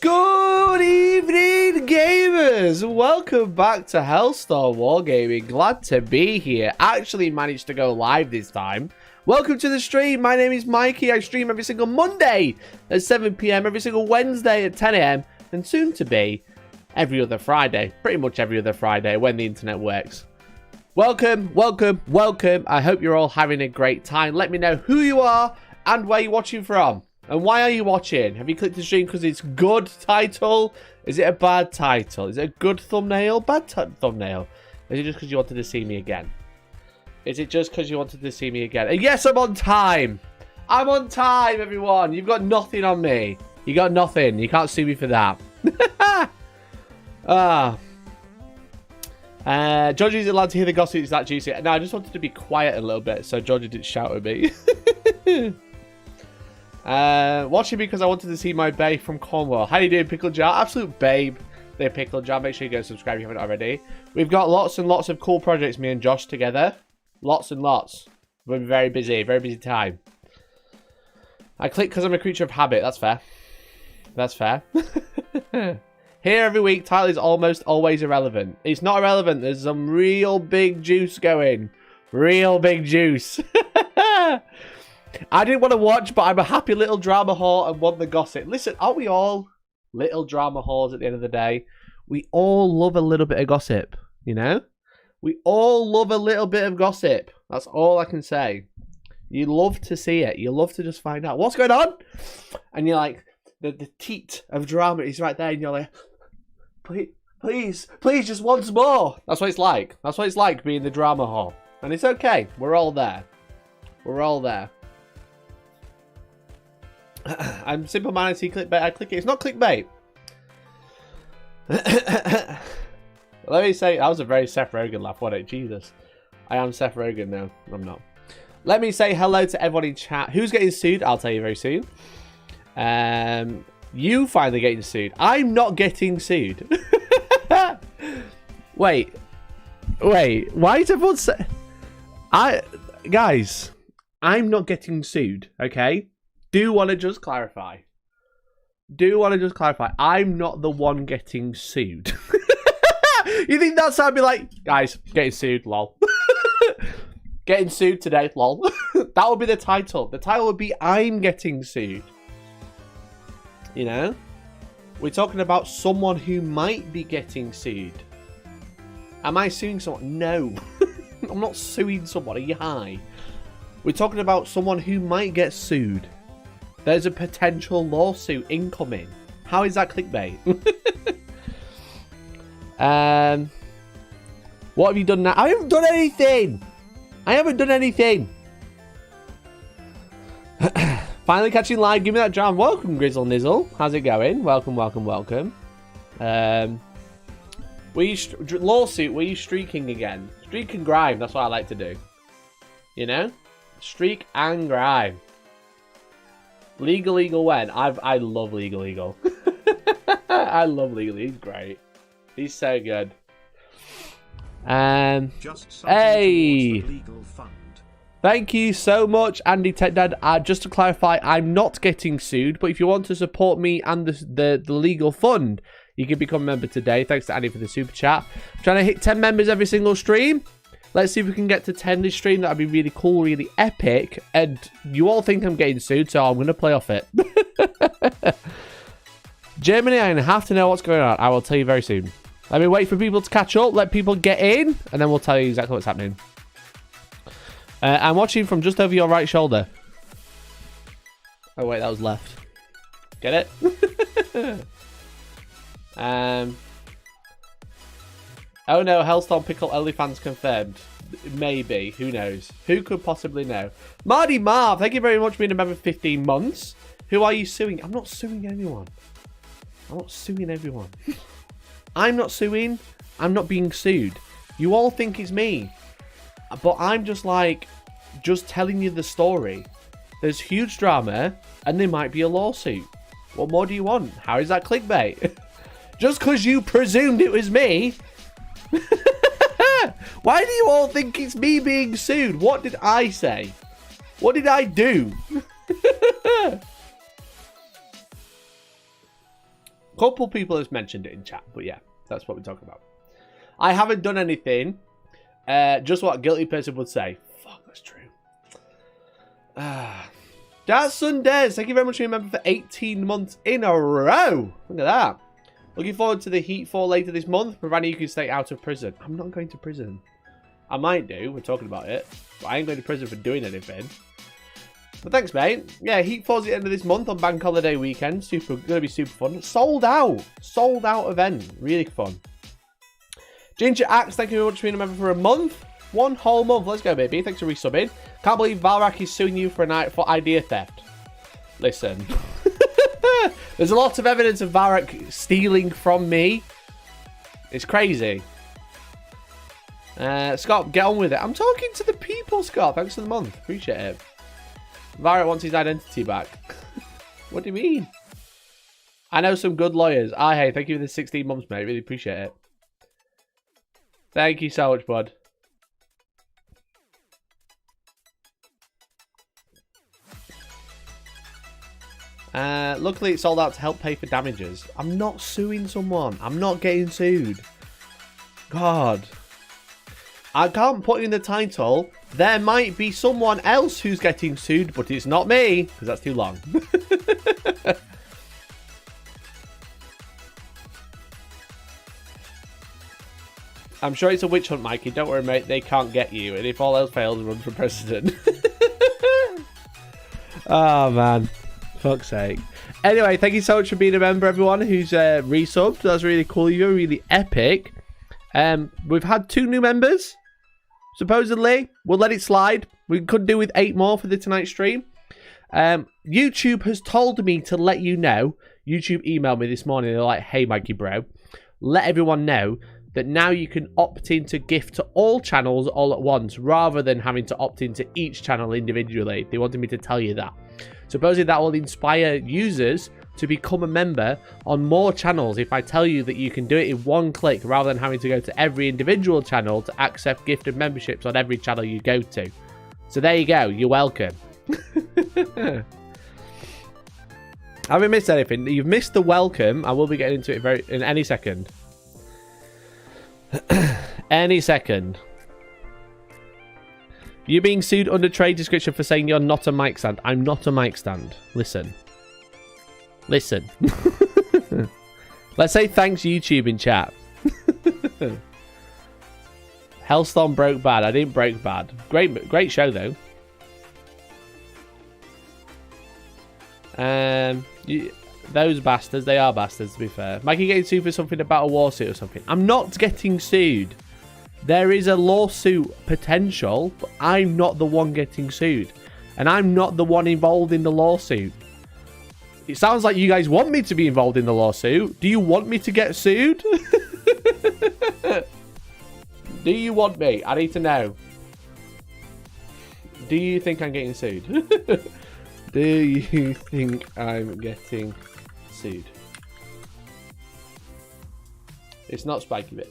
Good evening, gamers! Welcome back to Hellstormwargaming. Glad to be here. Actually managed to go live this time. Welcome to the stream. My name is Mikey. I stream every single Monday at 7 PM, every single Wednesday at 10 AM, and soon to be every other Friday. Pretty much every other Friday when the internet works. Welcome, welcome, welcome. I hope you're all having a great time. Let me know who you are and where you're watching from. And why are you watching? Have you clicked the stream because it's good title? Is it a bad title? Is it a good thumbnail? Bad thumbnail? Is it just because you wanted to see me again? Is it just because you wanted to see me again? And yes, I'm on time. I'm on time, everyone. You've got nothing on me. You got nothing. You can't sue me for that. Georgie's allowed to hear the gossip. Is that juicy? No, I just wanted to be quiet a little bit so Georgie didn't shout at me. Watching because I wanted to see my babe from Cornwall. How you doing, Pickle Jar? Absolute babe. They're Pickle Jar. Make sure you go subscribe if you haven't already. We've got lots and lots of cool projects, me and Josh together. Lots and lots. We're very busy time. I click because I'm a creature of habit. That's fair. That's fair. Here every week, title is almost always irrelevant. It's not irrelevant. There's some real big juice going. Real big juice. I didn't want to watch, but I'm a happy little drama whore and want the gossip. Listen, aren't we all little drama whores at the end of the day? We all love a little bit of gossip, you know? We all love a little bit of gossip. That's all I can say. You love to see it. You love to just find out what's going on. And you're like, the teat of drama is right there. And you're like, please, just once more. That's what it's like. That's what it's like being the drama whore. And it's okay. We're all there. We're all there. I'm simple man. I see clickbait. I click it. It's not clickbait. Let me say, that was a very Seth Rogen laugh, wasn't it? Jesus. I am Seth Rogen. No, I'm not. Let me say hello to everyone in chat. Who's getting sued? I'll tell you very soon. You finally getting sued. I'm not getting sued. Wait. Why is everyone say... Guys, I'm not getting sued, okay? Do want to just clarify. I'm not the one getting sued. You think that's how I'd be like, guys, getting sued, lol. Getting sued today, lol. That would be the title. The title would be I'm getting sued. You know? We're talking about someone who might be getting sued. Am I suing someone? No. I'm not suing somebody. Are you high? We're talking about someone who might get sued. There's a potential lawsuit incoming. How is that clickbait? What have you done now? I haven't done anything. Finally catching live. Give me that jam. Welcome, Grizzle Nizzle. How's it going? Welcome. Lawsuit. Were you streaking again? Streak and grime. That's what I like to do. You know? Streak and grime. Legal when? I love Legal. I love Legal. He's great. He's so good. Hey. Legal fund. Thank you so much, Andy Tech Dad. Just to clarify, I'm not getting sued, but if you want to support me and the legal fund, you can become a member today. Thanks to Andy for the super chat. I'm trying to hit 10 members every single stream. Let's see if we can get to 10 this stream. That'd be really cool, really epic. And you all think I'm getting sued, so I'm going to play off it. Germany, I have to know what's going on. I will tell you very soon. Let me wait for people to catch up. Let people get in, and then we'll tell you exactly what's happening. I'm watching from just over your right shoulder. Oh, wait, that was left. Get it? Oh no, Hellstorm Pickle only fans confirmed. Maybe. Who knows? Who could possibly know? Marty Marv, thank you very much for being a member for 15 months. Who are you suing? I'm not suing anyone. I'm not suing everyone. I'm not suing. I'm not being sued. You all think it's me. But I'm just like, just telling you the story. There's huge drama and there might be a lawsuit. What more do you want? How is that clickbait? Just because you presumed it was me. Why do you all think it's me being sued? What did I say? What did I do? Couple people has mentioned it in chat, but yeah, that's what we're talking about. I haven't done anything. Just what a guilty person would say. Fuck, that's true. That's Sundays. Thank you very much for being a member for 18 months in a row. Look at that. Looking forward to the Heat 4 later this month, providing you can stay out of prison. I'm not going to prison. I might do. We're talking about it. But I ain't going to prison for doing anything. But thanks, mate. Yeah, Heat 4's the end of this month on Bank Holiday weekend. Gonna be super fun. Sold out. Sold out event. Really fun. Ginger Axe, thank you very much for being a member for a month. 1 whole month. Let's go, baby. Thanks for resubbing. Can't believe Valrak is suing you for idea theft. Listen. There's a lot of evidence of Valrak stealing from me. It's crazy. Scott, get on with it. I'm talking to the people, Scott. Thanks for the month. Appreciate it. Valrak wants his identity back. What do you mean? I know some good lawyers. Hey, thank you for the 16 months, mate. Really appreciate it. Thank you so much, bud. Luckily, it sold out to help pay for damages. I'm not suing someone. I'm not getting sued. God. I can't put in the title. There might be someone else who's getting sued, but it's not me, because that's too long. I'm sure it's a witch hunt, Mikey. Don't worry, mate. They can't get you. And if all else fails, run for president. Oh, man. Fuck's sake. Anyway, thank you so much for being a member, everyone who's resubbed. That's really cool. You're really epic. We've had 2 new members. Supposedly, we'll let it slide. We could do with 8 more for the tonight stream. YouTube has told me to let you know. YouTube emailed me this morning. They're like, hey, Mikey bro, let everyone know that now you can opt in to gift to all channels all at once rather than having to opt into each channel individually. They wanted me to tell you that. Supposedly that will inspire users to become a member on more channels if I tell you that you can do it in one click rather than having to go to every individual channel to accept gifted memberships on every channel you go to. So there you go. You're welcome. I haven't missed anything. You've missed the welcome. I will be getting into it in any second. Any second. You're being sued under trade description for saying you're not a mic stand. I'm not a mic stand. Listen. Listen. Let's say thanks YouTube in chat. Hellstorm broke bad. I didn't break bad. Great show though. Those bastards, they are bastards to be fair. Mikey getting sued for something about a lawsuit or something. I'm not getting sued. There is a lawsuit potential, but I'm not the one getting sued. And I'm not the one involved in the lawsuit. It sounds like you guys want me to be involved in the lawsuit. Do you want me to get sued? Do you want me? I need to know. Do you think I'm getting sued? Do you think I'm getting sued? It's not Spiky Bits.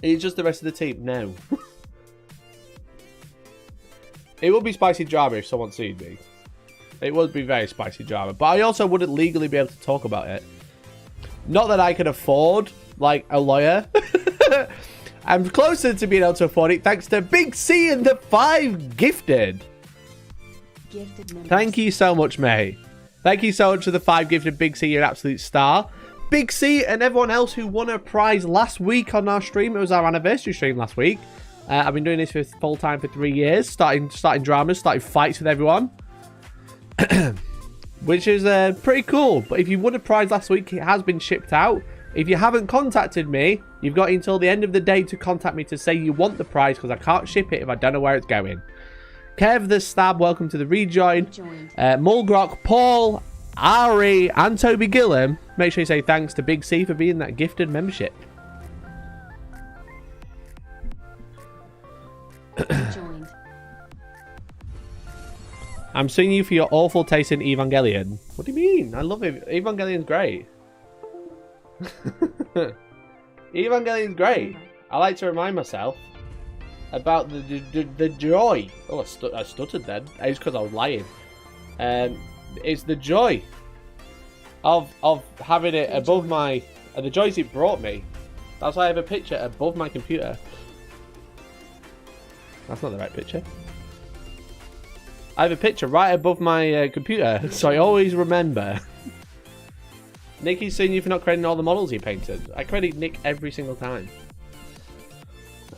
It's just the rest of the team. No. It would be spicy drama if someone sued me. It would be very spicy drama. But I also wouldn't legally be able to talk about it. Not that I can afford, like, a lawyer. I'm closer to being able to afford it thanks to Big C and the 5 gifted. Thank you so much, mate. Thank you so much for the 5 gifted, Big C. You're an absolute star. Big C and everyone else who won a prize last week on our stream. It was our anniversary stream last week. I've been doing this for full time for 3 years. Starting dramas, starting fights with everyone. Which is pretty cool. But if you won a prize last week, it has been shipped out. If you haven't contacted me, you've got until the end of the day to contact me to say you want the prize, because I can't ship it if I don't know where it's going. Kev the Stab, welcome to the rejoin. Mulgrock, Paul, Ari, and Toby Gillam. Make sure you say thanks to Big C for being that gifted membership. I'm suing you for your awful taste in Evangelion. What do you mean? I love it. Evangelion's great. Evangelion's great. I like to remind myself about the joy. Oh, I stuttered then. It's because I was lying. It's the joy of having it above my... the joys it brought me. That's why I have a picture above my computer. That's not the right picture. I have a picture right above my computer, so I always remember. Nicky's suing you for not crediting all the models he painted. I credit Nick every single time.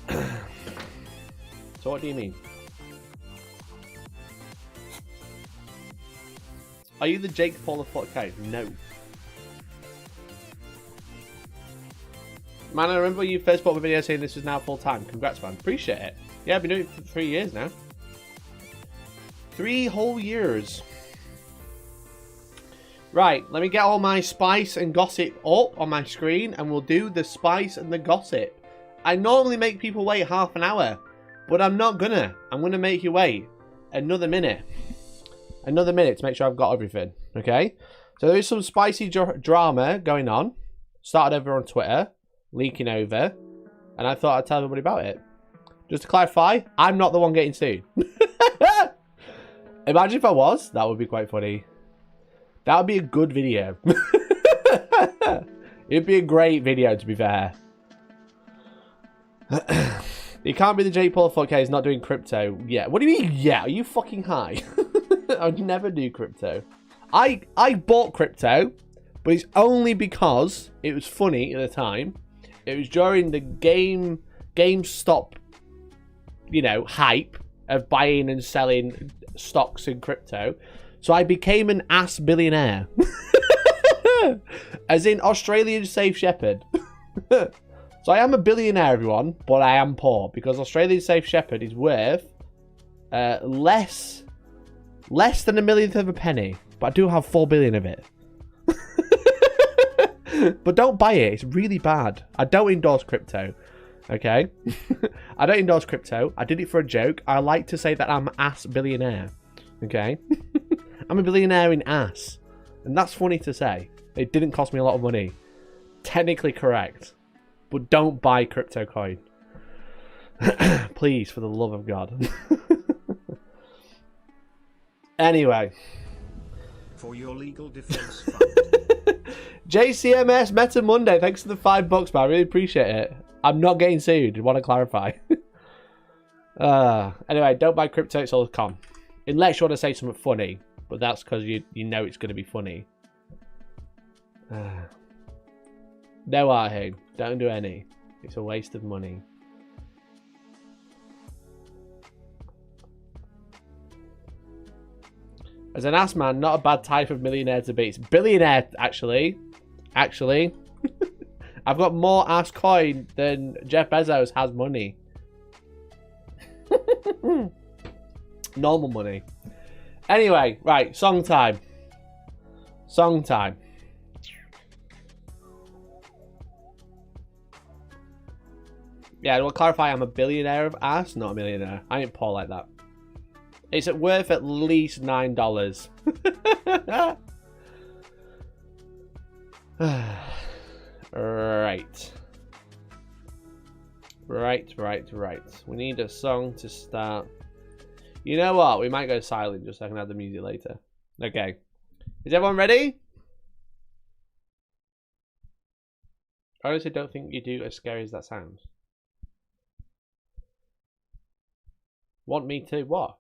So what do you mean? Are you the Jake Paul of 40k? No. Man, I remember you first put up a video saying this was now full time. Congrats, man. Appreciate it. Yeah, I've been doing it for 3 years now. 3 whole years. Right, let me get all my spice and gossip up on my screen and we'll do the spice and the gossip. I normally make people wait half an hour, but I'm not gonna. I'm gonna make you wait another minute. Another minute to make sure I've got everything, okay? So there is some spicy drama going on. Started over on Twitter, leaking over, and I thought I'd tell everybody about it. Just to clarify, I'm not the one getting sued. Imagine if I was. That would be quite funny. That would be a good video. It'd be a great video, to be fair. It can't be the Jake Paul of 4K is not doing crypto. Yeah. What do you mean? Yeah. Are you fucking high? I would never do crypto. I bought crypto, but it's only because it was funny at the time. It was during the GameStop, you know, hype of buying and selling stocks in crypto. So I became an ass billionaire. As in Australian Safe Shepherd. So I am a billionaire, everyone, but I am poor because Australian Safe Shepherd is worth less than a millionth of a penny. But I do have 4 billion of it. But don't buy it. It's really bad. I don't endorse crypto. Okay? I don't endorse crypto. I did it for a joke. I like to say that I'm ass billionaire. Okay? I'm a billionaire in ass. And that's funny to say. It didn't cost me a lot of money. Technically correct. But don't buy crypto coin. Please, for the love of God. Anyway. For your legal defense fund. JCMS Meta Monday. Thanks for the $5, man. I really appreciate it. I'm not getting sued. I want to clarify. Anyway, don't buy crypto. It's all con. Unless you want to say something funny. But that's because you know it's going to be funny. No, Arhane. Don't do any. It's a waste of money. As an ass man, not a bad type of millionaire to be. It's billionaire, actually. Actually. I've got more ass coin than Jeff Bezos has money. Normal money. Anyway, right, song time. Song time. Yeah, I will clarify, I'm a billionaire of ass, not a millionaire. I ain't poor like that. It's worth at least $9. Right. Right. We need a song to start. You know what? We might go silent just so I can add the music later. Okay. Is everyone ready? I honestly don't think you do as scary as that sounds. Want me to what?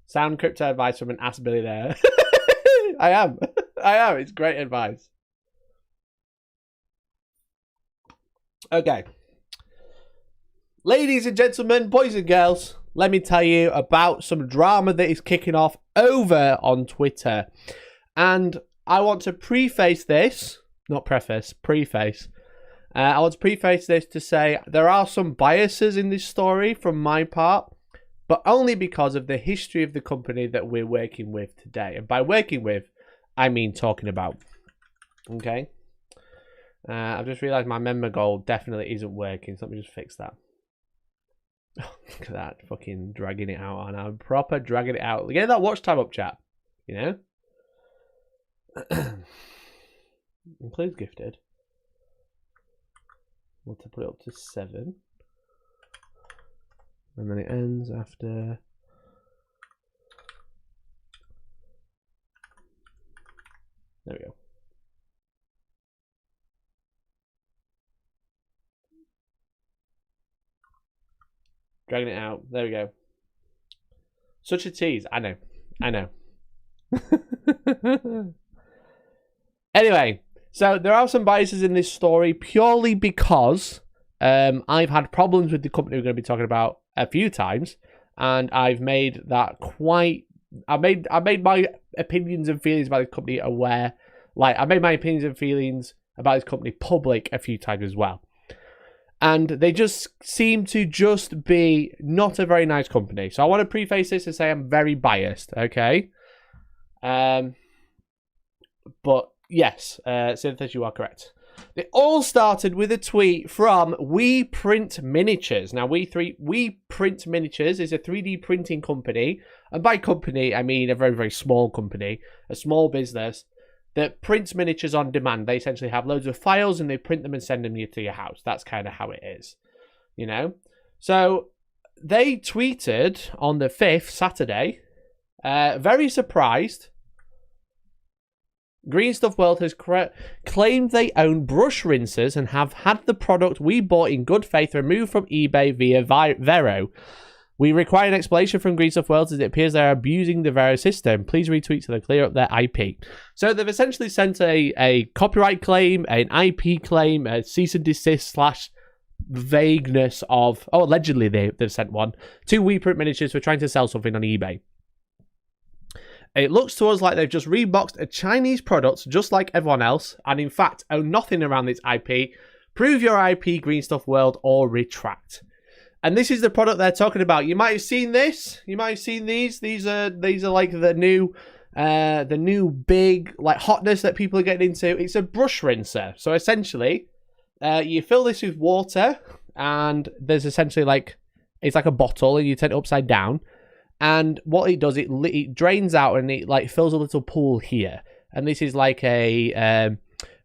Sound crypto advice from an ass billionaire. I am. It's great advice. Okay. Ladies and gentlemen, boys and girls, let me tell you about some drama that is kicking off over on Twitter. And I want to preface this, not preface, preface. I want to preface this to say there are some biases in this story from my part, but only because of the history of the company that we're working with today. And by working with, I mean talking about. Okay? I've just realised my member goal definitely isn't working, so let me just fix that. Oh, look at that, fucking dragging it out, and I'm proper dragging it out. Get that watch time up, chat. You know? Includes gifted. Want to put it up to 7. And then it ends after... There we go. Dragging it out. There we go. Such a tease. I know. I know. Anyway, so there are some biases in this story purely because I've had problems with the company we're going to be talking about a few times, and I've made that quite... I made my opinions and feelings about the company aware. Like, I made my opinions and feelings about this company public a few times as well. And they just seem to just be not a very nice company. So I want to preface this and say I'm very biased, okay? But yes, Synthesis, you are correct. It all started with a tweet from We Print Miniatures. Now, We Print Miniatures is a 3D printing company. And by company, I mean a very, very small company, a small business that prints miniatures on demand. They essentially have loads of files and they print them and send them to your house. That's kind of how it is, you know? So they tweeted on the 5th, Saturday, very surprised. Green Stuff World has claimed they own brush rinsers and have had the product we bought in good faith removed from eBay via Vero. We require an explanation from Green Stuff World as it appears they are abusing the Vero system. Please retweet so they clear up their IP. So they've essentially sent a copyright claim, an IP claim, a cease and desist / vagueness of... Oh, allegedly they've sent one to We Print Miniatures for trying to sell something on eBay. It looks to us like they've just reboxed a Chinese product just like everyone else, and in fact own nothing around this IP. Prove your IP, Green Stuff World, or retract. And this is the product they're talking about. You might have seen this. You might have seen these. These are like the new big like hotness that people are getting into. It's a brush rinser. So essentially, you fill this with water, and there's essentially like it's like a bottle, and you turn it upside down. And what it does, it drains out and it like fills a little pool here. And this is like a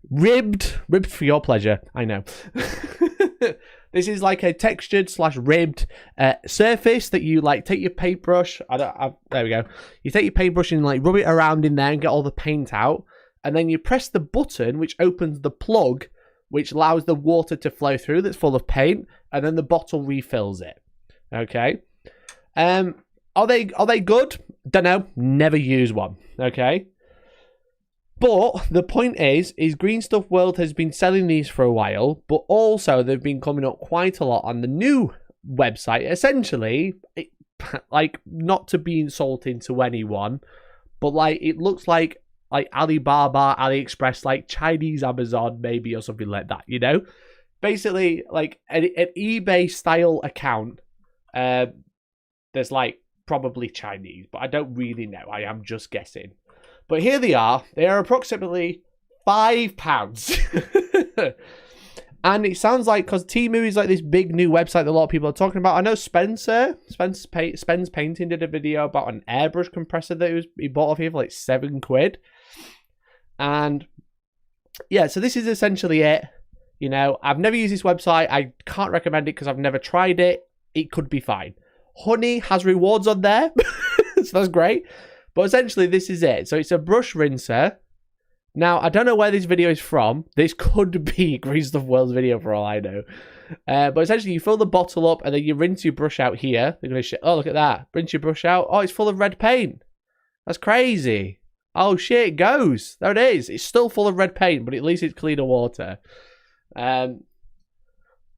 ribbed for your pleasure. I know. This is like a textured / ribbed surface that you like take your paintbrush. There we go. You take your paintbrush and like rub it around in there and get all the paint out. And then you press the button which opens the plug, which allows the water to flow through that's full of paint. And then the bottle refills it. Okay. Are they good? Don't know. Never use one. Okay. But the point is Green Stuff World has been selling these for a while, but also they've been coming up quite a lot on the new website. Essentially, like, not to be insulting to anyone, but like it looks like Alibaba, AliExpress, like Chinese Amazon maybe or something like that, you know? Basically, like an eBay style account, there's like probably Chinese, but I don't really know. I am just guessing. But here they are. They are approximately £5. And it sounds like, because Temu is like this big new website that a lot of people are talking about. I know Spence Painting did a video about an airbrush compressor that he bought off here for like £7. And yeah, so this is essentially it. You know, I've never used this website. I can't recommend it because I've never tried it. It could be fine. Honey has rewards on there. So that's great. But essentially, this is it. So it's a brush rinser. Now, I don't know where this video is from. This could be Green Stuff World's video for all I know. But essentially, you fill the bottle up and then you rinse your brush out here. They're going to oh, look at that. Rinse your brush out. Oh, it's full of red paint. That's crazy. Oh, shit, it goes. There it is. It's still full of red paint, but at least it's cleaner water.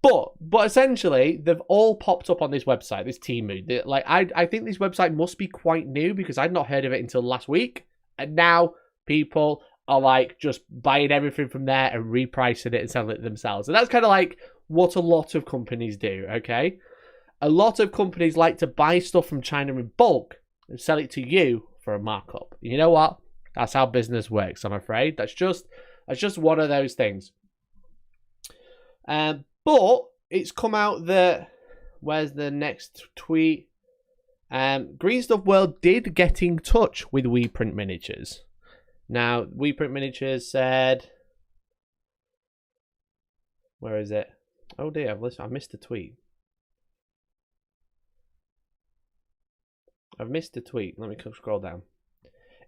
But essentially, they've all popped up on this website, this Temu. Like, I think this website must be quite new because I'd not heard of it until last week. And now people are like just buying everything from there and repricing it and selling it themselves. And that's kind of like what a lot of companies do, okay? A lot of companies like to buy stuff from China in bulk and sell it to you for a markup. You know what? That's how business works, I'm afraid. That's just one of those things. But it's come out that, where's the next tweet? Green Stuff World did get in touch with We Print Miniatures. Now, We Print Miniatures said, where is it? Oh dear, I missed the tweet. I've missed a tweet. Let me scroll down.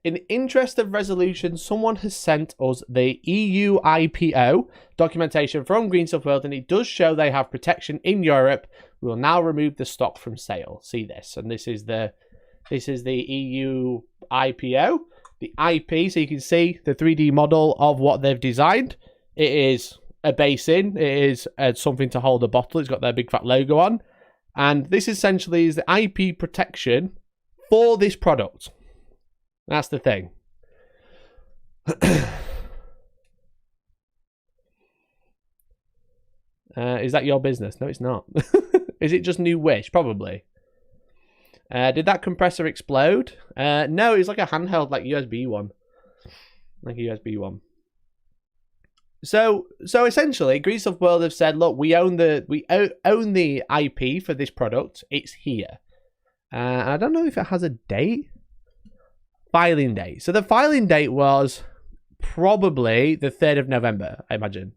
In the interest of resolution, someone has sent us the EU IPO documentation from Green Stuff World, and it does show they have protection in Europe. We will now remove the stock from sale. See this, and this is the EU IPO, the IP. So you can see the 3D model of what they've designed. It is a basin. It is something to hold a bottle. It's got their big fat logo on, and this essentially is the IP protection for this product. That's the thing. Is that your business? No, it's not. Is it just New Wish? Probably. Did that compressor explode? No, it's like a handheld, like USB one. Like a USB one. So essentially, Green Stuff World have said, look, we own the IP for this product. It's here. I don't know if it has a date. Filing date. So the filing date was probably the 3rd of November, I imagine.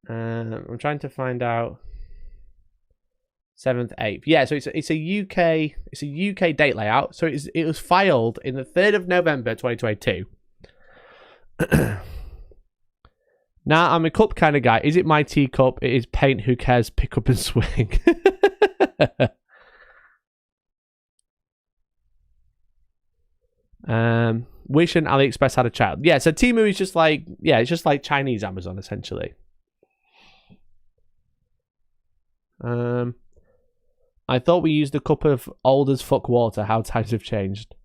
I'm trying to find out. 7th, 8th. Yeah, so it's a UK date layout. So it was filed in the 3rd of November 2022. Now, I'm a cup kind of guy. Is it my teacup? It is paint. Who cares? Pick up and swing. Wish and AliExpress had a child. Yeah, so Temu is just like, yeah, it's just like Chinese Amazon, essentially. I thought we used a cup of old as fuck water. How times have changed.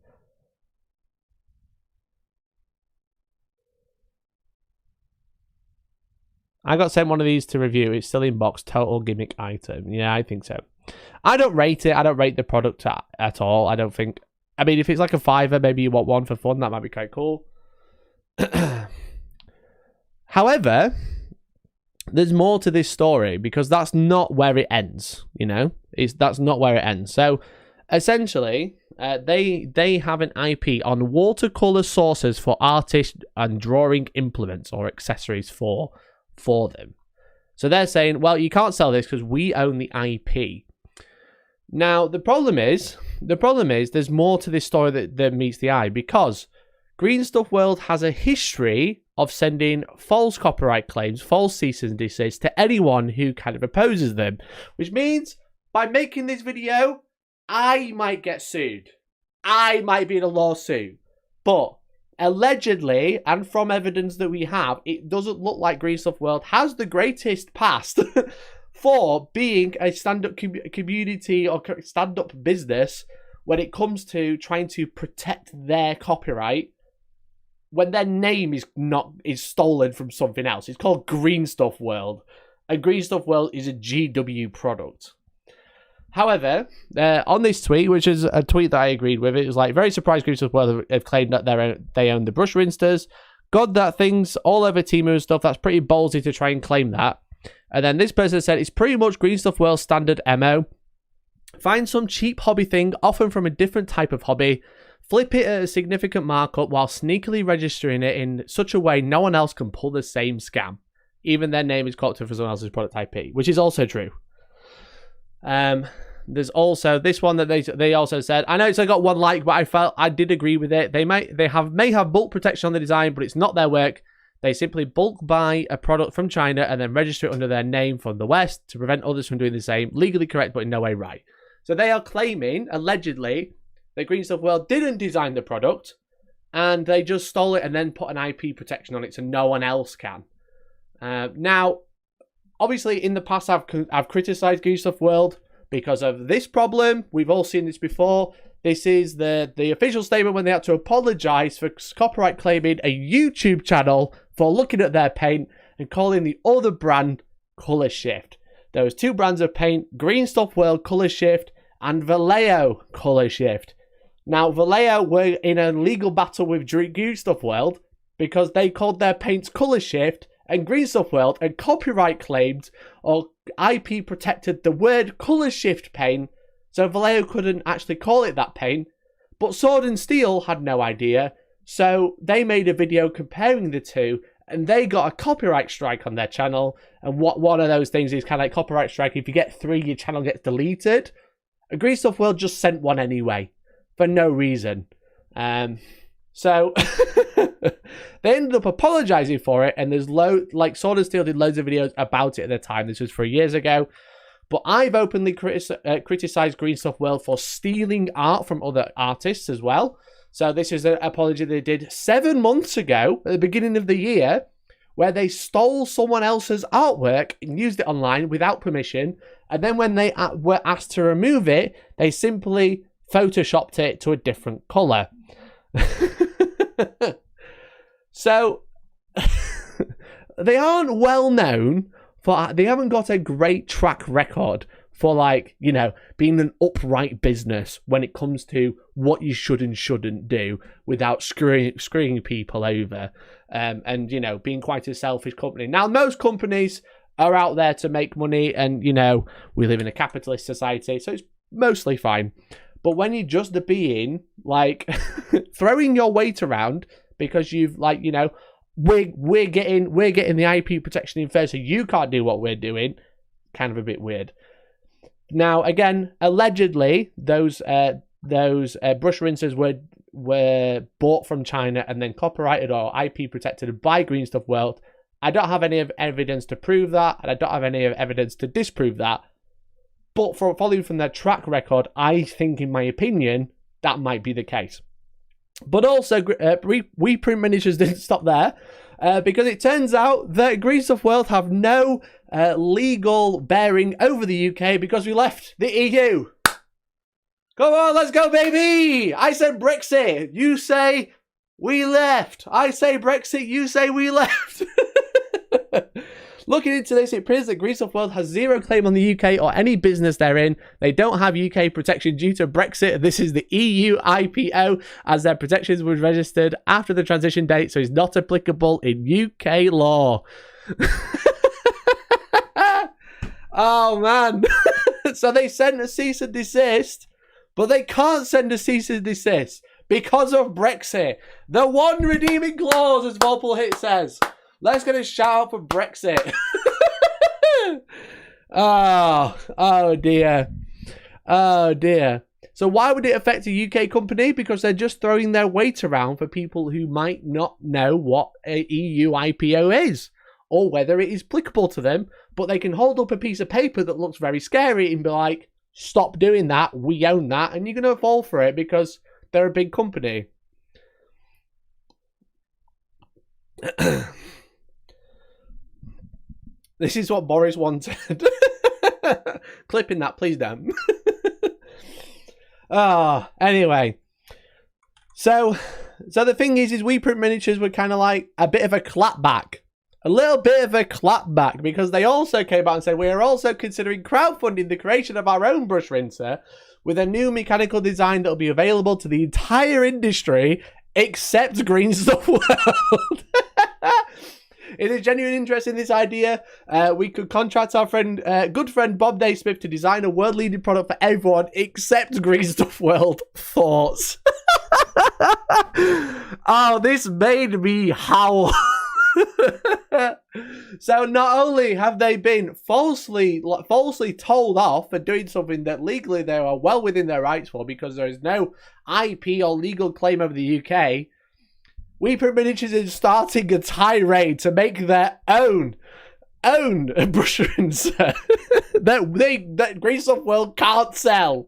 I got sent one of these to review. It's still in box. Total gimmick item. Yeah, I think so. I don't rate it. I don't rate the product at all. I don't think... I mean, if it's like a $5, maybe you want one for fun. That might be quite cool. However, there's more to this story because that's not where it ends. You know, that's not where it ends. So, essentially, they have an IP on watercolor sources for artists and drawing implements or accessories for them. So they're saying, well, you can't sell this because we own the IP. Now, the problem is there's more to this story that meets the eye because Green Stuff World has a history of sending false copyright claims, false cease and desist to anyone who kind of opposes them, which means by making this video, I might get sued. I might be in a lawsuit. But allegedly, and from evidence that we have, it doesn't look like Green Stuff World has the greatest past for being a stand-up community or stand-up business when it comes to trying to protect their copyright when their name is stolen from something else. It's called Green Stuff World, and Green Stuff World is a GW product. However, on this tweet, which is a tweet that I agreed with, it was like, very surprised Green Stuff World have claimed that they own the brush rinsters. God, that thing's all over Temu and stuff. That's pretty ballsy to try and claim that. And then this person said, it's pretty much Green Stuff World standard MO. Find some cheap hobby thing, often from a different type of hobby, flip it at a significant markup while sneakily registering it in such a way no one else can pull the same scam. Even their name is co-opted for someone else's product IP, which is also true. There's also this one that they also said, I know it's got one like, but I did agree with it. They may have bulk protection on the design, but it's not their work. They simply bulk buy a product from China and then register it under their name from the West to prevent others from doing the same. Legally correct, but in no way right. So they are claiming, allegedly, that Green Stuff World didn't design the product and they just stole it and then put an IP protection on it so no one else can. Now, obviously, in the past, I've criticized Green Stuff World because of this problem. We've all seen this before. This is the official statement when they had to apologize for copyright claiming a YouTube channel for looking at their paint and calling the other brand Color Shift. There was two brands of paint, Green Stuff World Color Shift and Vallejo Color Shift. Now, Vallejo were in a legal battle with Green Stuff World because they called their paints Color Shift, and Green Stuff World had copyright claimed or IP protected the word Color Shift paint, so Vallejo couldn't actually call it that paint. But Sword and Steel had no idea, so they made a video comparing the two, and they got a copyright strike on their channel. And what one of those things is kind of like copyright strike. If you get 3, your channel gets deleted. Green Stuff World just sent one anyway, for no reason. So they ended up apologizing for it, and there's Sword and Steel did loads of videos about it at the time. This was 3 years ago. But I've openly criticized Green Stuff World for stealing art from other artists as well. So this is an apology they did 7 months ago, at the beginning of the year, where they stole someone else's artwork and used it online without permission. And then when they were asked to remove it, they simply photoshopped it to a different color. So they aren't well known for, they haven't got a great track record for, like, you know, being an upright business when it comes to what you should and shouldn't do without screwing people over, and, you know, being quite a selfish company. Now, most companies are out there to make money, and, you know, we live in a capitalist society, so it's mostly fine. But when you're just being, like, throwing your weight around because you've, like, you know, we're getting the IP protection in first, so you can't do what we're doing, kind of a bit weird. Now, again, allegedly, those brush rinsers were bought from China and then copyrighted or IP protected by Green Stuff World. I don't have any evidence to prove that, and I don't have any evidence to disprove that. But following from their track record, I think, in my opinion, that might be the case. But also, We Print Miniatures didn't stop there, because it turns out that Green Stuff World have no legal bearing over the UK because we left the EU. Come on, let's go, baby! I said Brexit. You say we left. I say Brexit. You say we left. Looking into this, it appears that Green Stuff World has zero claim on the UK or any business therein. They don't have UK protection due to Brexit. This is the EU IPO, as their protections were registered after the transition date, so it's not applicable in UK law. Oh, man. So they sent a cease and desist, but they can't send a cease and desist because of Brexit. The one redeeming clause, as Volpal Hit says. Let's get a shout out for Brexit. Oh dear. Oh dear. So why would it affect a UK company? Because they're just throwing their weight around for people who might not know what a EU IPO is, or whether it is applicable to them, but they can hold up a piece of paper that looks very scary and be like, stop doing that, we own that, and you're going to fall for it because they're a big company. This is what Boris wanted. Clipping that, please don't. Anyway. So the thing is We Print Miniatures were kind of like a bit of a clapback. A little bit of a clapback, because they also came out and said, we are also considering crowdfunding the creation of our own brush rinser with a new mechanical design that will be available to the entire industry except Green Stuff World. In a genuine interest in this idea, we could contract our good friend Bob Naismith to design a world-leading product for everyone except Green Stuff World. Thoughts? Oh, this made me howl. So not only have they been falsely told off for doing something that legally they are well within their rights for, because there is no IP or legal claim over the UK, We Print Miniatures is starting a tirade to make their own brush rinser that Green Stuff World can't sell.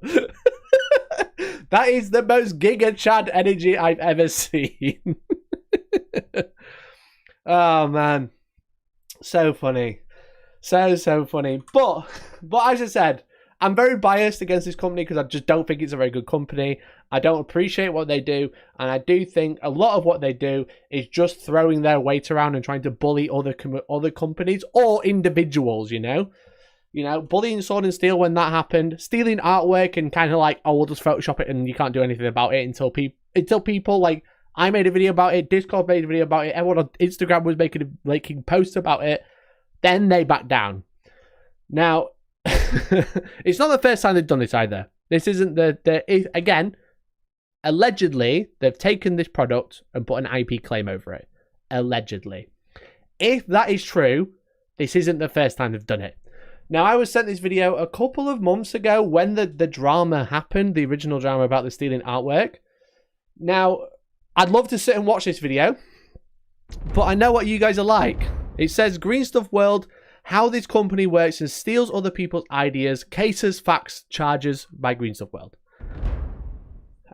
That is the most Giga Chad energy I've ever seen. Oh man, so funny, so funny. But as I said, I'm very biased against this company because I just don't think it's a very good company. I don't appreciate what they do, and I do think a lot of what they do is just throwing their weight around and trying to bully other companies or individuals. You know, bullying Sword and Steel when that happened, stealing artwork and kind of like, oh, we'll just Photoshop it and you can't do anything about it until people like. I made a video about it, Discord made a video about it, everyone on Instagram was making posts about it, then they backed down. Now, it's not the first time they've done this either. This isn't again, allegedly, they've taken this product and put an IP claim over it. Allegedly. If that is true, this isn't the first time they've done it. Now, I was sent this video a couple of months ago when the drama happened, the original drama about the stealing artwork. Now, I'd love to sit and watch this video, but I know what you guys are like. It says, Green Stuff World, how this company works and steals other people's ideas, cases, facts, charges by Green Stuff World.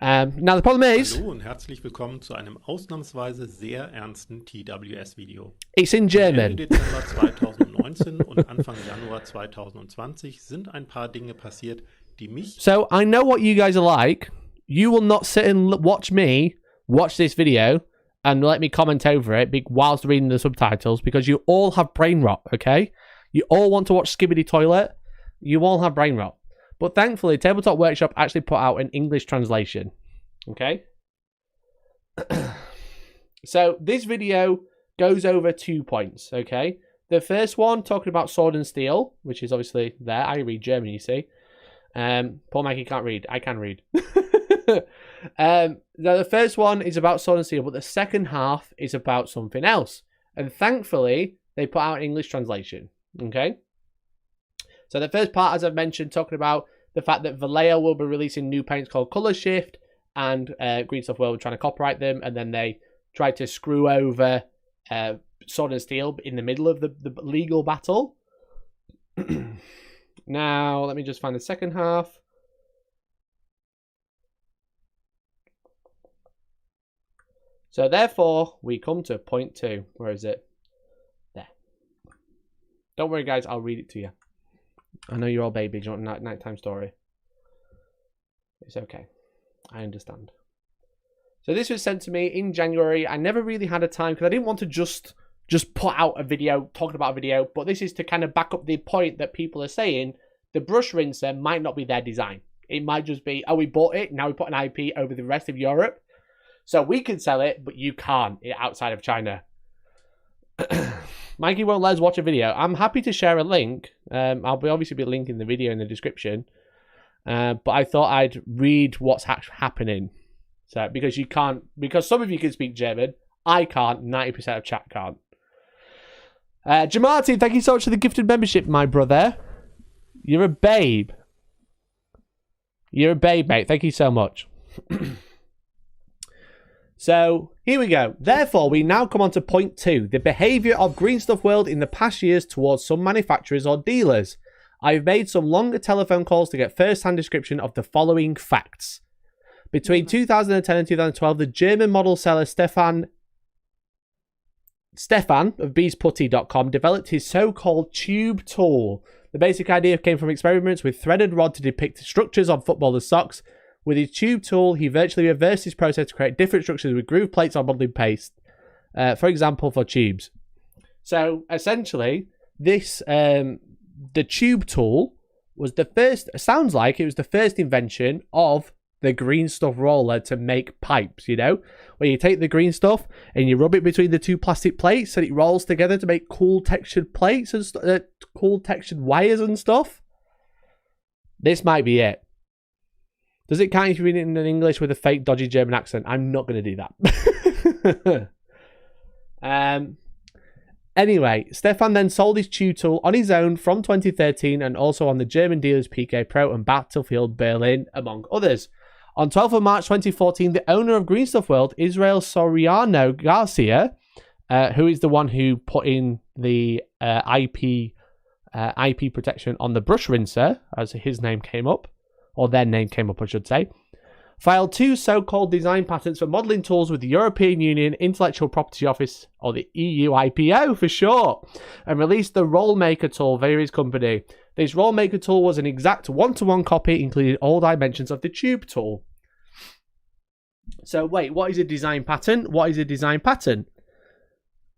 Now, the problem is... Hallo und herzlich willkommen zu einem ausnahmsweise sehr ernsten TWS-Video. It's in German. Ende Dezember 2019 und Anfang Januar 2020 sind ein paar Dinge passiert, die mich... So, I know what you guys are like. You will not sit and watch me watch this video and let me comment over it whilst reading the subtitles because you all have brain rot, okay? You all want to watch Skibbity Toilet. You all have brain rot. But thankfully, Tabletop Workshop actually put out an English translation. Okay? So, this video goes over 2 points, okay? The first one, talking about Sword and Steel, which is obviously there. I read German, you see. Paul Mikey can't read. I can read. The first one is about Sword and Steel, but the second half is about something else. And thankfully, they put out an English translation. Okay? So the first part, as I've mentioned, talking about the fact that Vallejo will be releasing new paints called Color Shift, and Green Stuff World were trying to copyright them, and then they tried to screw over Sword and Steel in the middle of the legal battle. Now, let me just find the second half. So therefore, we come to point 2. Where is it? There. Don't worry, guys. I'll read it to you. I know you're all babies. You want a nighttime story. It's okay. I understand. So this was sent to me in January. I never really had a time because I didn't want to just put out a video talking about a video. But this is to kind of back up the point that people are saying the brush rinser might not be their design. It might just be, oh, we bought it. Now we put an IP over the rest of Europe. So we can sell it, but you can't outside of China. Mikey won't let us watch a video. I'm happy to share a link. I'll obviously be linking the video in the description. But I thought I'd read what's happening. So because you can't, because some of you can speak German, I can't. 90% of chat can't. Jamati, thank you so much for the gifted membership, my brother. You're a babe. You're a babe, mate. Thank you so much. So, here we go. Therefore, we now come on to point 2. The behaviour of Green Stuff World in the past years towards some manufacturers or dealers. I've made some longer telephone calls to get first-hand description of the following facts. Between 2010 and 2012, the German model seller Stefan of BeastPutty.com developed his so-called tube tool. The basic idea came from experiments with threaded rod to depict structures on footballers' socks. With his tube tool, he virtually reversed his process to create different structures with groove plates or modeling paste. For example, for tubes. So, essentially, this the tube tool was the first, sounds like it was the first invention of the green stuff roller to make pipes, you know? Where you take the green stuff and you rub it between the 2 plastic plates and it rolls together to make cool textured plates and cool textured wires and stuff. This might be it. Does it count if you read it in English with a fake dodgy German accent? I'm not going to do that. Anyway, Stefan then sold his tube tool on his own from 2013 and also on the German dealers PK Pro and Battlefield Berlin, among others. On 12th of March 2014, the owner of Green Stuff World, Israel Soriano Garcia, who is the one who put in the IP protection on the brush rinser, as his name came up, or their name came up, I should say, filed 2 so-called design patents for modelling tools with the European Union Intellectual Property Office, or the EU IPO for short, and released the Rollmaker tool via his company. This Rollmaker tool was an exact one-to-one copy, including all dimensions of the tube tool. So wait, what is a design patent? What is a design patent?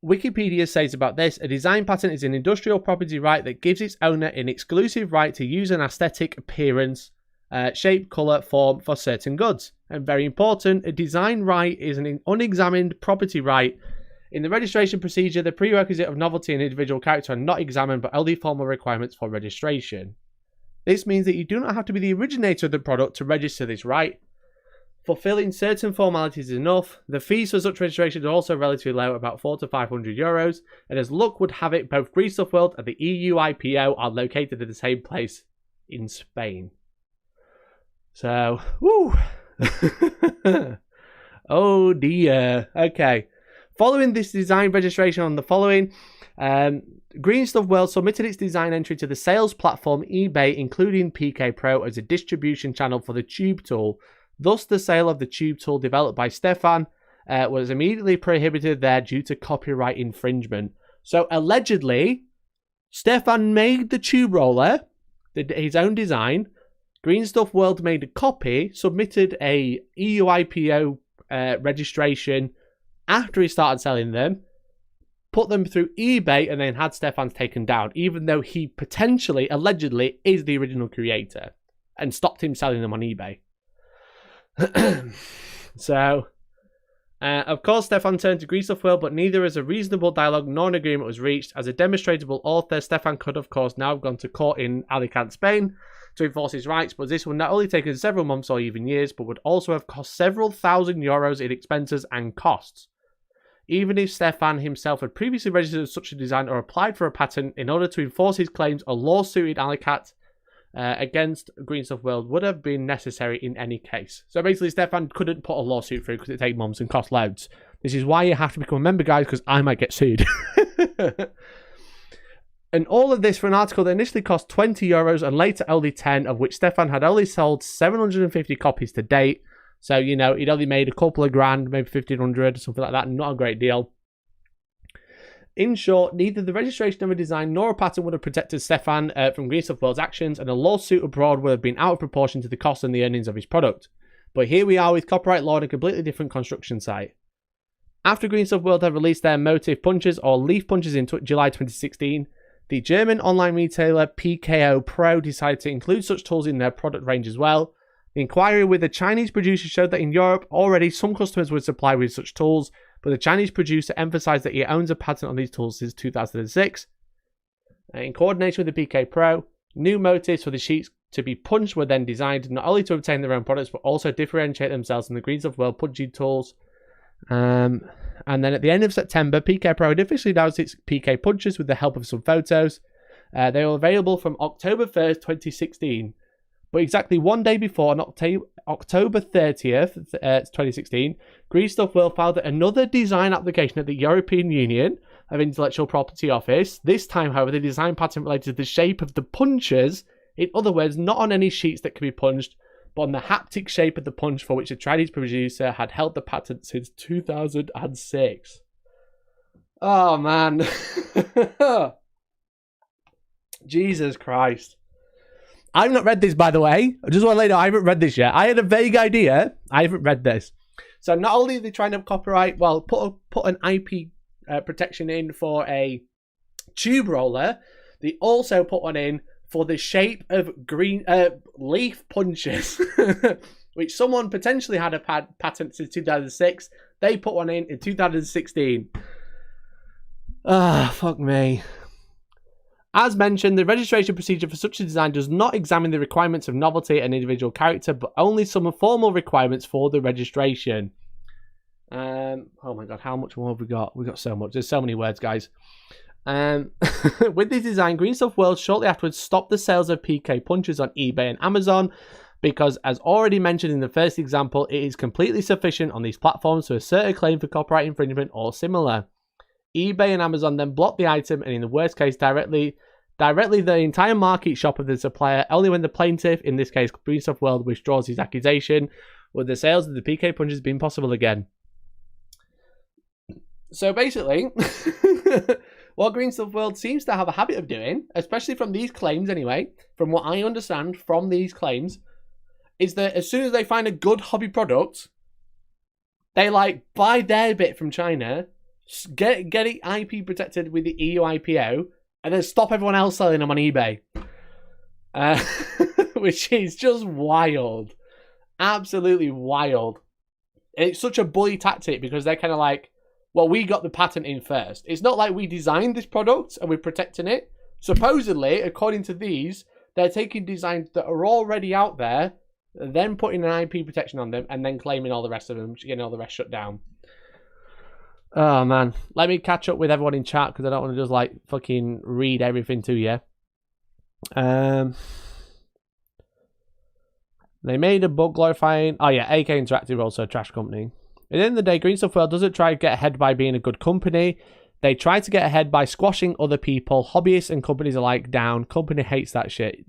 Wikipedia says about this, a design patent is an industrial property right that gives its owner an exclusive right to use an aesthetic appearance, shape, colour, form for certain goods. And very important, a design right is an unexamined property right. In the registration procedure, the prerequisite of novelty and individual character are not examined, but only formal requirements for registration. This means that you do not have to be the originator of the product to register this right. Fulfilling certain formalities is enough. The fees for such registration are also relatively low, about 400 to 500 euros. And as luck would have it, both Green Stuff World and the EU IPO are located in the same place in Spain. So, woo! Oh dear. Okay. Following this design registration on the following, Green Stuff World submitted its design entry to the sales platform eBay, including PK Pro as a distribution channel for the tube tool. Thus, the sale of the tube tool developed by Stefan was immediately prohibited there due to copyright infringement. So, allegedly, Stefan made the tube roller, his own design. Green Stuff World made a copy, submitted a EU IPO registration after he started selling them, put them through eBay, and then had Stefan's taken down, even though he potentially, allegedly, is the original creator, and stopped him selling them on eBay. So, of course, Stefan turned to Green Stuff World, but neither as a reasonable dialogue nor an agreement was reached. As a demonstrable author, Stefan could, of course, now have gone to court in Alicante, Spain, to enforce his rights, but this would not only take several months or even years, but would also have cost several thousand euros in expenses and costs. Even if Stefan himself had previously registered such a design or applied for a patent in order to enforce his claims, a lawsuit in Alicante against Green Stuff World would have been necessary in any case. So basically, Stefan couldn't put a lawsuit through because it takes months and cost loads. This is why you have to become a member, guys, because I might get sued. And all of this for an article that initially cost 20 euros and later only 10, of which Stefan had only sold 750 copies to date. So, you know, he'd only made a couple of grand, maybe 1,500 or something like that. Not a great deal. In short, neither the registration of a design nor a patent would have protected Stefan from Green Stuff World's actions, and a lawsuit abroad would have been out of proportion to the cost and the earnings of his product. But here we are with copyright law and a completely different construction site. After Green Stuff World had released their motive punches or leaf punches in July 2016, the German online retailer PKO Pro decided to include such tools in their product range as well. The inquiry with the Chinese producer showed that in Europe already some customers were supplied with such tools, but the Chinese producer emphasized that he owns a patent on these tools since 2006. In coordination with the PK Pro, new motifs for the sheets to be punched were then designed not only to obtain their own products, but also differentiate themselves from the Green Stuff World punching tools. And then at the end of September, PK Pro had officially announced its PK punches with the help of some photos. They were available from October 1st, 2016. But exactly one day before, on October 30th, 2016, Green Stuff World filed another design application at the European Union of Intellectual Property Office. This time, however, the design patent related to the shape of the punches. In other words, not on any sheets that can be punched, but on the haptic shape of the punch, for which the Chinese producer had held the patent since 2006. Oh, man. Jesus Christ. I've not read this, by the way. I just want to let you know, I haven't read this yet. I had a vague idea. I haven't read this. So not only are they trying to copyright, well, put an IP protection in for a tube roller, they also put one in for the shape of green leaf punches, which someone potentially had a patent since 2006. They put one in 2016. Ah, fuck me. As mentioned, the registration procedure for such a design does not examine the requirements of novelty and individual character, but only some formal requirements for the registration. Oh my god, how much more have we got? We've got so much. There's so many words, guys. With this design, Green Stuff World shortly afterwards stopped the sales of PK punches on eBay and Amazon because, as already mentioned in the first example, it is completely sufficient on these platforms to assert a claim for copyright infringement or similar. eBay and Amazon then blocked the item, and in the worst case, directly the entire market shop of the supplier. Only when the plaintiff, in this case Green Stuff World, withdraws his accusation would the sales of the PK punches be possible again. So basically, what Green Stuff World seems to have a habit of doing, especially from these claims anyway, from what I understand from these claims, is that as soon as they find a good hobby product, they buy their bit from China, get it IP protected with the EU IPO, and then stop everyone else selling them on eBay. Which is just wild. Absolutely wild. And it's such a bully tactic because they're kind of well, we got the patent in first. It's not like we designed this product and we're protecting it. Supposedly, according to these, they're taking designs that are already out there, then putting an IP protection on them, and then claiming all the rest of them, getting all the rest shut down. Oh, man. Let me catch up with everyone in chat, because I don't want to just, like, fucking read everything to you. They made a book glorifying... Oh, yeah, AK Interactive, also a trash company. At the end of the day, Green Stuff World doesn't try to get ahead by being a good company. They try to get ahead by squashing other people. Hobbyists and companies alike down. Company hates that shit.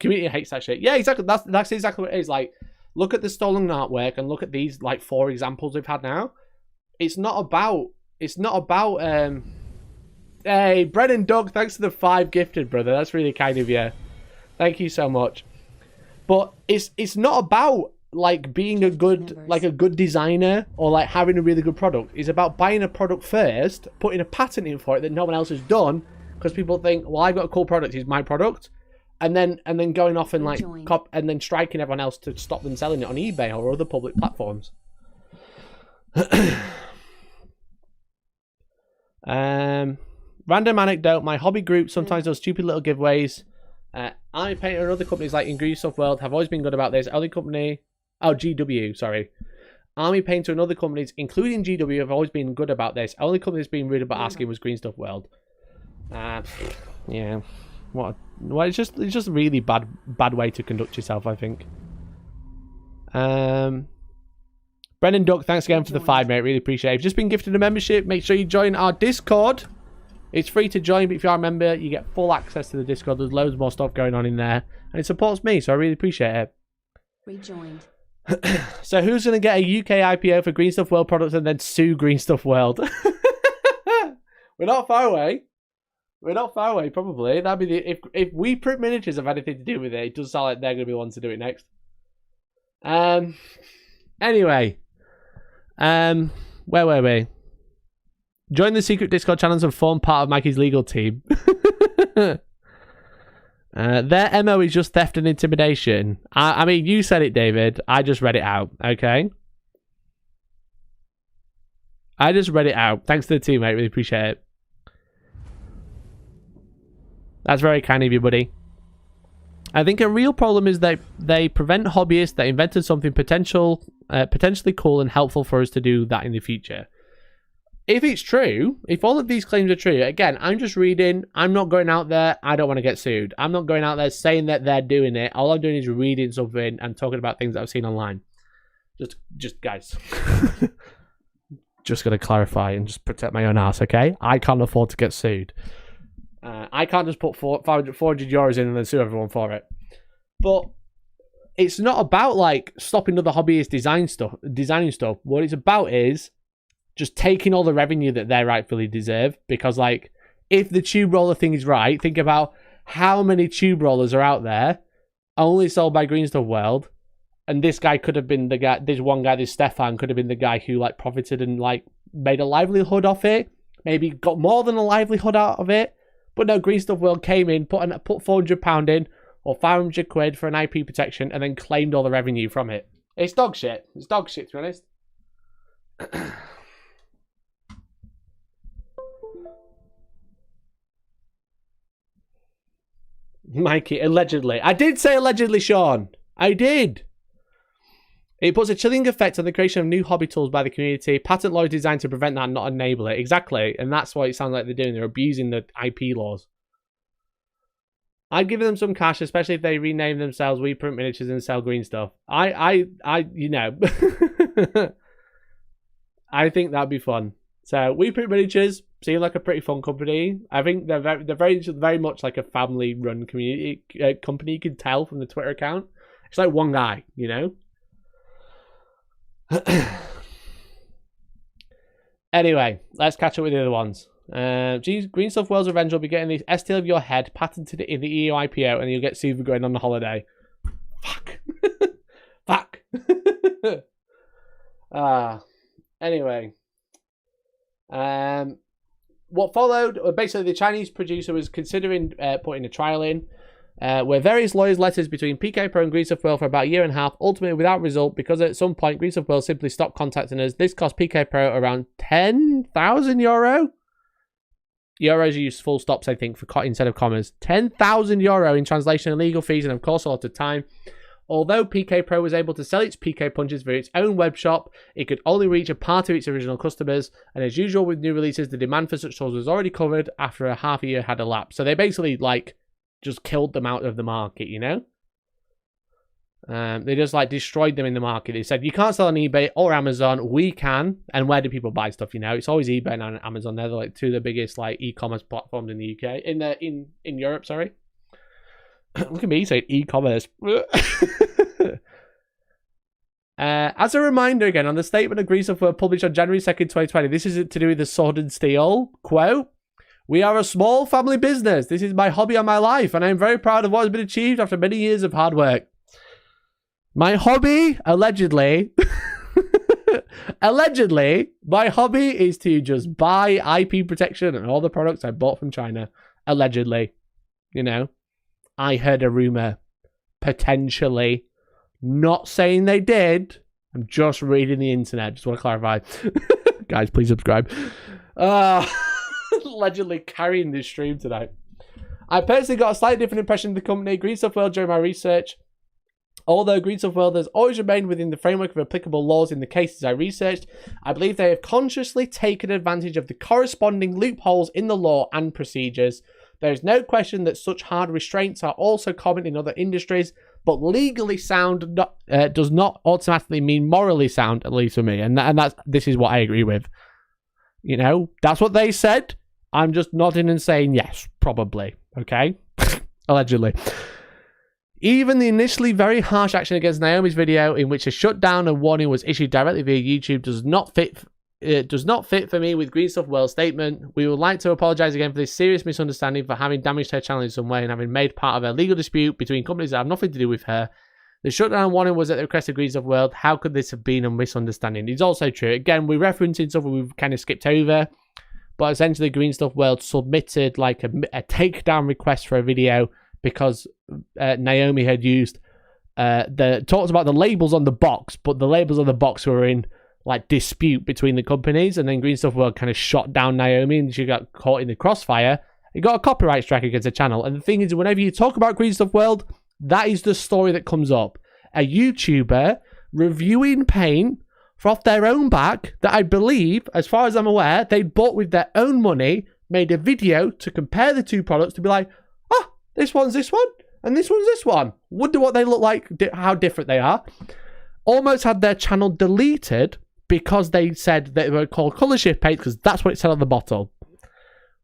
Community hates that shit. Yeah, exactly. That's exactly what it is. Like, look at the stolen artwork and look at these, like, 4 examples we've had now. It's not about... Hey, Brennan Doug, thanks for the 5 gifted, brother. That's really kind of you. Thank you so much. But it's not about like being a good designer or like having a really good product. It's about buying a product first, putting a patent in for it that no one else has done, because people think, well, I've got a cool product, it's my product, and then going off and like and then striking everyone else to stop them selling it on eBay or other public platforms. Random anecdote: my hobby group sometimes does stupid little giveaways. I Painter and other companies like Green Stuff World have always been good about this. Other company, GW, sorry. Army Painter and other companies, including GW, have always been good about this. Only company that's been rude about asking was Green Stuff World. Yeah. Well, it's just a really bad way to conduct yourself, I think. Brendan Duck, thanks again for the 5, mate. Really appreciate it. If you've just been gifted a membership, make sure you join our Discord. It's free to join, but if you are a member, you get full access to the Discord. There's loads more stuff going on in there. And it supports me, so I really appreciate it. Rejoined. So who's going to get a UK IPO for Green Stuff World products and then sue Green Stuff World? We're not far away. We're not far away, probably. That'd be if We Print Miniatures have anything to do with it, it does sound like they're going to be the ones to do it next. Anyway. Where were we? Join the secret Discord channels and form part of Mikey's legal team. Their MO is just theft and intimidation. I mean, you said it, David. I just read it out, okay? I just read it out. Thanks to the team, mate. Really appreciate it. That's very kind of you, buddy. I think a real problem is that they prevent hobbyists that invented something potentially cool and helpful for us to do that in the future. If it's true, if all of these claims are true, again, I'm just reading. I'm not going out there. I don't want to get sued. I'm not going out there saying that they're doing it. All I'm doing is reading something and talking about things that I've seen online. Just guys. Just going to clarify and just protect my own ass, okay? I can't afford to get sued. I can't just put 400 euros in and then sue everyone for it. But it's not about, like, stopping other hobbyists designing stuff. What it's about is just taking all the revenue that they rightfully deserve. Because, like, if the tube roller thing is right, think about how many tube rollers are out there only sold by Green Stuff World. And this guy could have been the guy, this one guy, this Stefan, could have been the guy who, like, profited and, like, made a livelihood off it. Maybe got more than a livelihood out of it. But no, Green Stuff World came in, put £400 in, or £500 for an IP protection, and then claimed all the revenue from it. It's dog shit. It's dog shit, to be honest. Mikey, allegedly. I did say allegedly, Sean. I did. It puts a chilling effect on the creation of new hobby tools by the community. Patent law is designed to prevent that, not enable it. Exactly. And that's what it sounds like they're doing. They're abusing the IP laws. I'd give them some cash, especially if they rename themselves We Print Miniatures and sell green stuff. You know. I think that'd be fun. So, We Print Miniatures seem like a pretty fun company. I think they're very much like a family-run community company. You can tell from the Twitter account. It's like one guy, you know? Anyway, let's catch up with the other ones. Green Stuff World's Revenge will be getting the STL of your head patented in the EU IPO, and you'll get sued for going on the holiday. Fuck. Fuck. Anyway. What followed, basically the Chinese producer was considering putting a trial in, where various lawyers' letters between PK Pro and Green Stuff World for about a year and a half, ultimately without result, because at some point Green Stuff World simply stopped contacting us. This cost PK Pro around 10,000 euro. Euros use full stops, I think, for instead of commas. 10,000 euro in translation and legal fees, and of course a lot of time. Although PK Pro was able to sell its PK punches through its own web shop, it could only reach a part of its original customers, and as usual with new releases, the demand for such tools was already covered after a half a year had elapsed. So they basically, like, just killed them out of the market, you know? They just, like, destroyed them in the market. They said, you can't sell on eBay or Amazon. We can. And where do people buy stuff, you know? It's always eBay and Amazon. They're, like, two of the biggest, like, e-commerce platforms in the UK. In Europe, sorry. Look at me saying e-commerce. As a reminder again, on the statement of Greaseoff were published on January 2nd, 2020, this is to do with the Sword and Steel. Quote, we are a small family business. This is my hobby and my life, and I am very proud of what has been achieved after many years of hard work. My hobby, allegedly, my hobby is to just buy IP protection and all the products I bought from China. Allegedly, you know. I heard a rumor, potentially. Not saying they did. I'm just reading the internet. Just want to clarify. Guys, please subscribe. Allegedly carrying this stream tonight. I personally got a slightly different impression of the company Greaseoff World during my research. Although Greaseoff World has always remained within the framework of applicable laws in the cases I researched, I believe they have consciously taken advantage of the corresponding loopholes in the law and procedures. There is no question that such hard restraints are also common in other industries, but legally sound does not automatically mean morally sound, at least for me. And this is what I agree with. You know, that's what they said. I'm just nodding and saying yes, probably. Okay? Allegedly. Even the initially very harsh action against Naomi's video, in which a shutdown and warning was issued directly via YouTube, does not fit for me with Greaseoff World's statement. We would like to apologise again for this serious misunderstanding, for having damaged her channel in some way and having made part of a legal dispute between companies that have nothing to do with her. The shutdown warning was at the request of Greaseoff World. How could this have been a misunderstanding? It's also true. Again, we're referencing something we've kind of skipped over, but essentially Greaseoff World submitted like a takedown request for a video because Naomi had used talked about the labels on the box, but the labels on the box were in like dispute between the companies, and then Greaseoff World kind of shot down Naomi and she got caught in the crossfire. It got a copyright strike against the channel. And the thing is, whenever you talk about Greaseoff World, that is the story that comes up. A YouTuber reviewing paint off their own back that I believe, as far as I'm aware, they bought with their own money, made a video to compare the two products to be like, oh, this one's this one and this one's this one. Wonder what they look like, how different they are. Almost had their channel deleted because they said they were called colour shift paint because that's what it said on the bottle.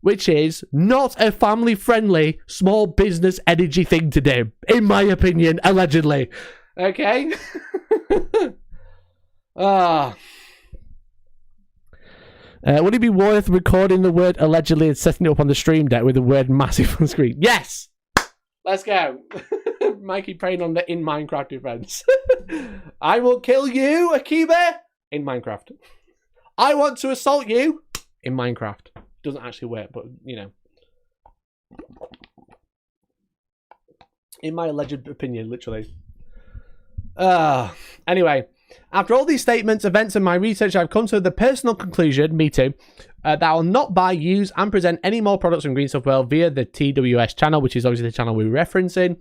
Which is not a family-friendly, small business energy thing to do, in my opinion, allegedly. Okay? Would it be worth recording the word allegedly and setting it up on the stream deck with the word massive on screen? Yes! Let's go. Mikey praying on the in Minecraft defense. I will kill you, Akiba, in Minecraft. I want to assault you in Minecraft. Doesn't actually work, but you know. In my alleged opinion, literally. Anyway, after all these statements, events, and my research, I've come to the personal conclusion, me too, that I will not buy, use, and present any more products from Greaseoff World via the TWS channel, which is obviously the channel we're referencing,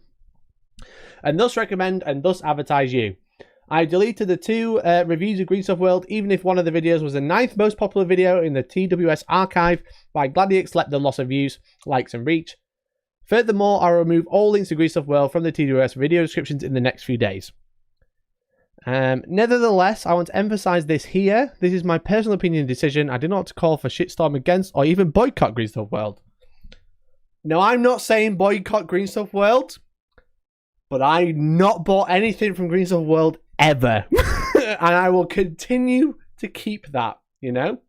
and thus recommend and thus advertise you. I deleted the two reviews of Greaseoff World, even if one of the videos was the 9th most popular video in the TWS archive, but I gladly accept the loss of views, likes, and reach. Furthermore, I'll remove all links to Greaseoff World from the TWS video descriptions in the next few days. Nevertheless, I want to emphasize this here. This is my personal opinion and decision. I do not want to call for shitstorm against or even boycott Greaseoff World. No, I'm not saying boycott Greaseoff World, but I not bought anything from Greaseoff World ever. And I will continue to keep that, you know?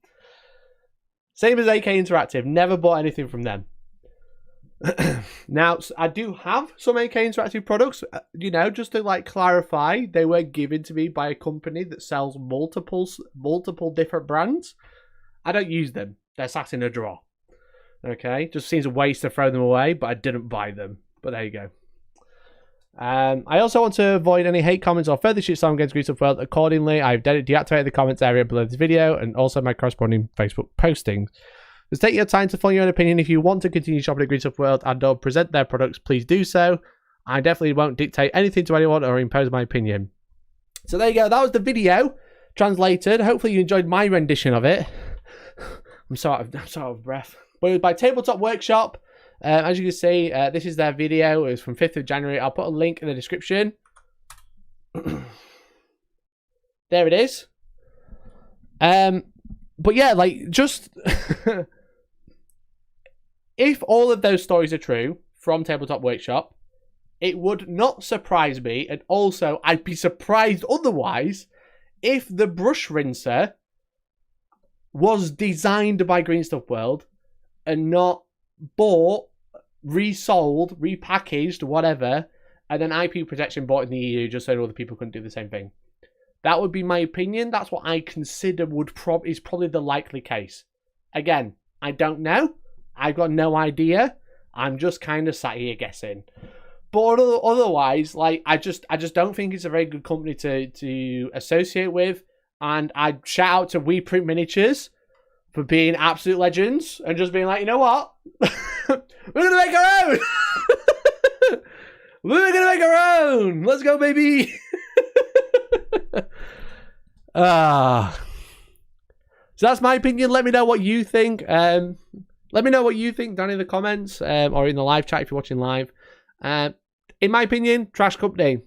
Same as AK Interactive. Never bought anything from them. Now, I do have some AK Interactive products, you know, just to like clarify, they were given to me by a company that sells multiple different brands. I don't use them. They're sat in a drawer. Okay, just seems a waste to throw them away, but I didn't buy them. But there you go. I also want to avoid any hate comments or further shitstorm against Greaseoff World. Accordingly, I've deactivated the comments area below this video and also my corresponding Facebook postings. Just take your time to form your own opinion. If you want to continue shopping at Greaseoff World and or present their products, please do so. I definitely won't dictate anything to anyone or impose my opinion. So there you go. That was the video translated. Hopefully you enjoyed my rendition of it. I'm so out of breath. But it was by Tabletop Workshop. As you can see, this is their video. It was from 5th of January. I'll put a link in the description. There it is. But yeah, like, just... if all of those stories are true from Tabletop Workshop, it would not surprise me, and also I'd be surprised otherwise, if the brush rinser was designed by Green Stuff World and not bought, resold, repackaged, whatever, and then IP protection bought in the EU just so other people couldn't do the same thing. That would be my opinion. That's what I consider is probably the likely case. Again, I don't know. I've got no idea. I'm just kind of sat here guessing. But otherwise, like, I just don't think it's a very good company to associate with. And I'd shout out to We Print Miniatures for being absolute legends and just being like, you know what? We're going to make our own. We're going to make our own. Let's go, baby. So that's my opinion. Let me know what you think. Let me know what you think down in the comments or in the live chat if you're watching live. In my opinion, trash company.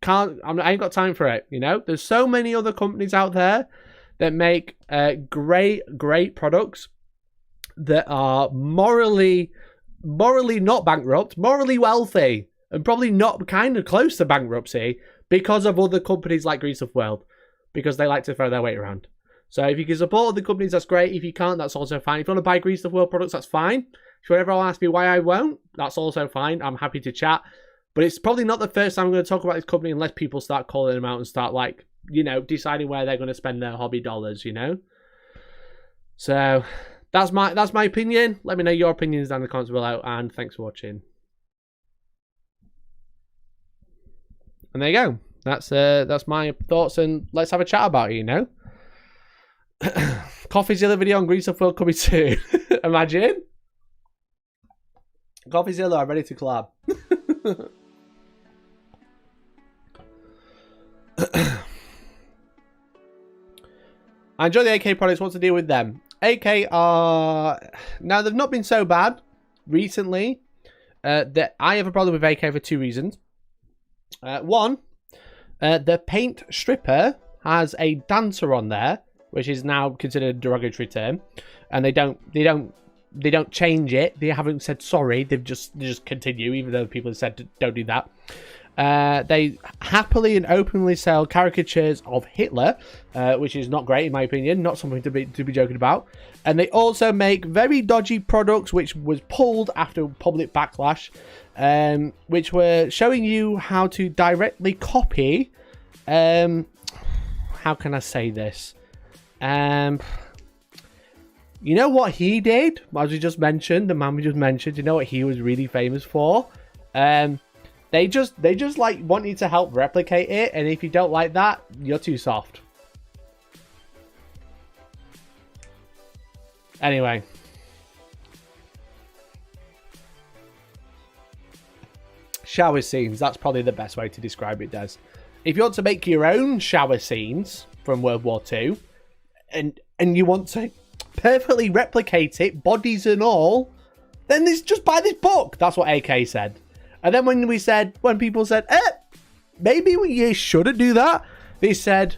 I ain't got time for it. You know, there's so many other companies out there that make great products that are morally not bankrupt, morally wealthy, and probably not kind of close to bankruptcy because of other companies like Green Stuff World, because they like to throw their weight around. So if you can support other companies, that's great. If you can't, that's also fine. If you want to buy Green Stuff World products, that's fine. If you ever ask me why I won't, that's also fine. I'm happy to chat. But it's probably not the first time I'm going to talk about this company unless people start calling them out and start, like, you know, deciding where they're going to spend their hobby dollars, you know? So that's my opinion. Let me know your opinions down in the comments below, and thanks for watching. And there you go. That's my thoughts, and let's have a chat about it, you know? Coffeezilla video on Green Stuff World coming soon. Imagine. Coffeezilla, I'm ready to collab. I enjoy the AK products. What's the deal with them? AK are... Now, they've not been so bad recently. That I have a problem with AK for 2 reasons. One, the paint stripper has a dancer on there, which is now considered a derogatory term, and they don't change it. They haven't said sorry. They just continue, even though people have said don't do that. They happily and openly sell caricatures of Hitler, which is not great in my opinion. Not something to be joking about. And they also make very dodgy products, which was pulled after public backlash, which were showing you how to directly copy. How can I say this? You know what he did? As we just mentioned, the man we just mentioned. You know what he was really famous for? They just like want you to help replicate it, and if you don't like that, you're too soft. Anyway. Shower scenes. That's probably the best way to describe it, Des. If you want to make your own shower scenes from World War II, and you want to perfectly replicate it, bodies and all, then just buy this book. That's what AK said. And then when people said, maybe you shouldn't do that, they said,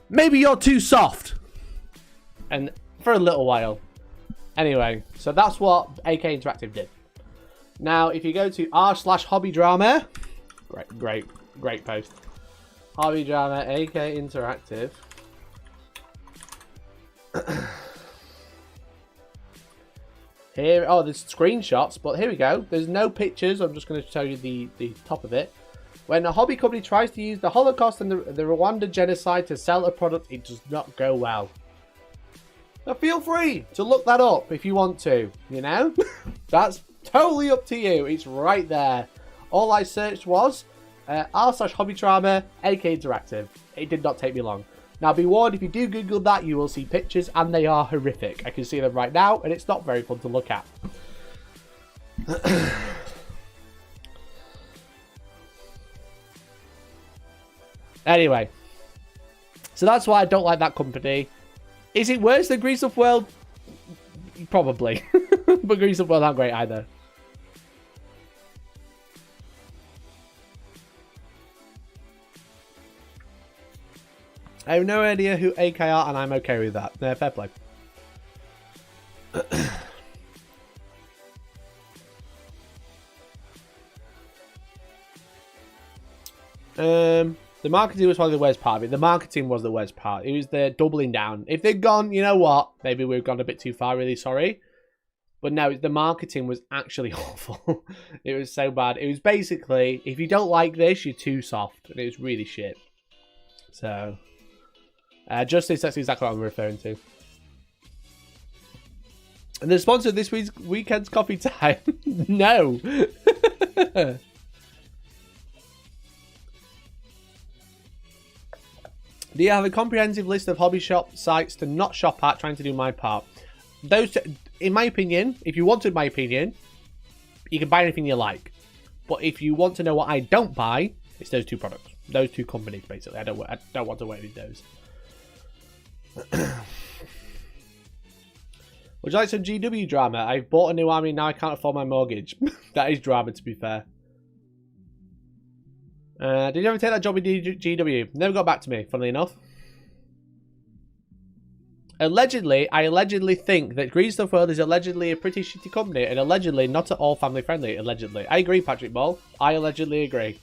maybe you're too soft. And for a little while. Anyway, so that's what AK Interactive did. Now, if you go to r/hobby drama, great post. Hobby drama, AK Interactive. Here, there's screenshots, but here we go. There's no pictures. I'm just going to show you the top of it. When a hobby company tries to use the Holocaust and the Rwanda genocide to sell a product, it does not go well. Now, feel free to look that up if you want to, you know? That's totally up to you. It's right there. All I searched was r/hobby drama, AK Interactive. It did not take me long. Now, be warned, if you do Google that, you will see pictures, and they are horrific. I can see them right now, and it's not very fun to look at. Anyway. So that's why I don't like that company. Is it worse than Grease Up World? Probably. But Grease Up World aren't great either. I have no idea who AK are, and I'm okay with that. Fair play. The marketing was probably the worst part of it. The marketing was the worst part. It was the doubling down. If they'd gone, you know what? Maybe we've gone a bit too far, really sorry. But no, the marketing was actually awful. It was so bad. It was basically, if you don't like this, you're too soft. And it was really shit. So, Justice, that's exactly what I'm referring to. And the sponsor of this weekend's coffee time. No. Do you have a comprehensive list of hobby shop sites to not shop at? Trying to do my part. Those, in my opinion, if you wanted my opinion, you can buy anything you like. But if you want to know what I don't buy, it's those two products, those two companies basically. I don't want to work with those. Would you like some GW drama? I've bought a new army, now I can't afford my mortgage. That is drama, to be fair. Did you ever take that job with GW? Never got back to me, funnily enough. Allegedly, I allegedly think that Green Stuff World is allegedly a pretty shitty company and allegedly not at all family friendly, allegedly. I agree, Patrick Ball. I allegedly agree.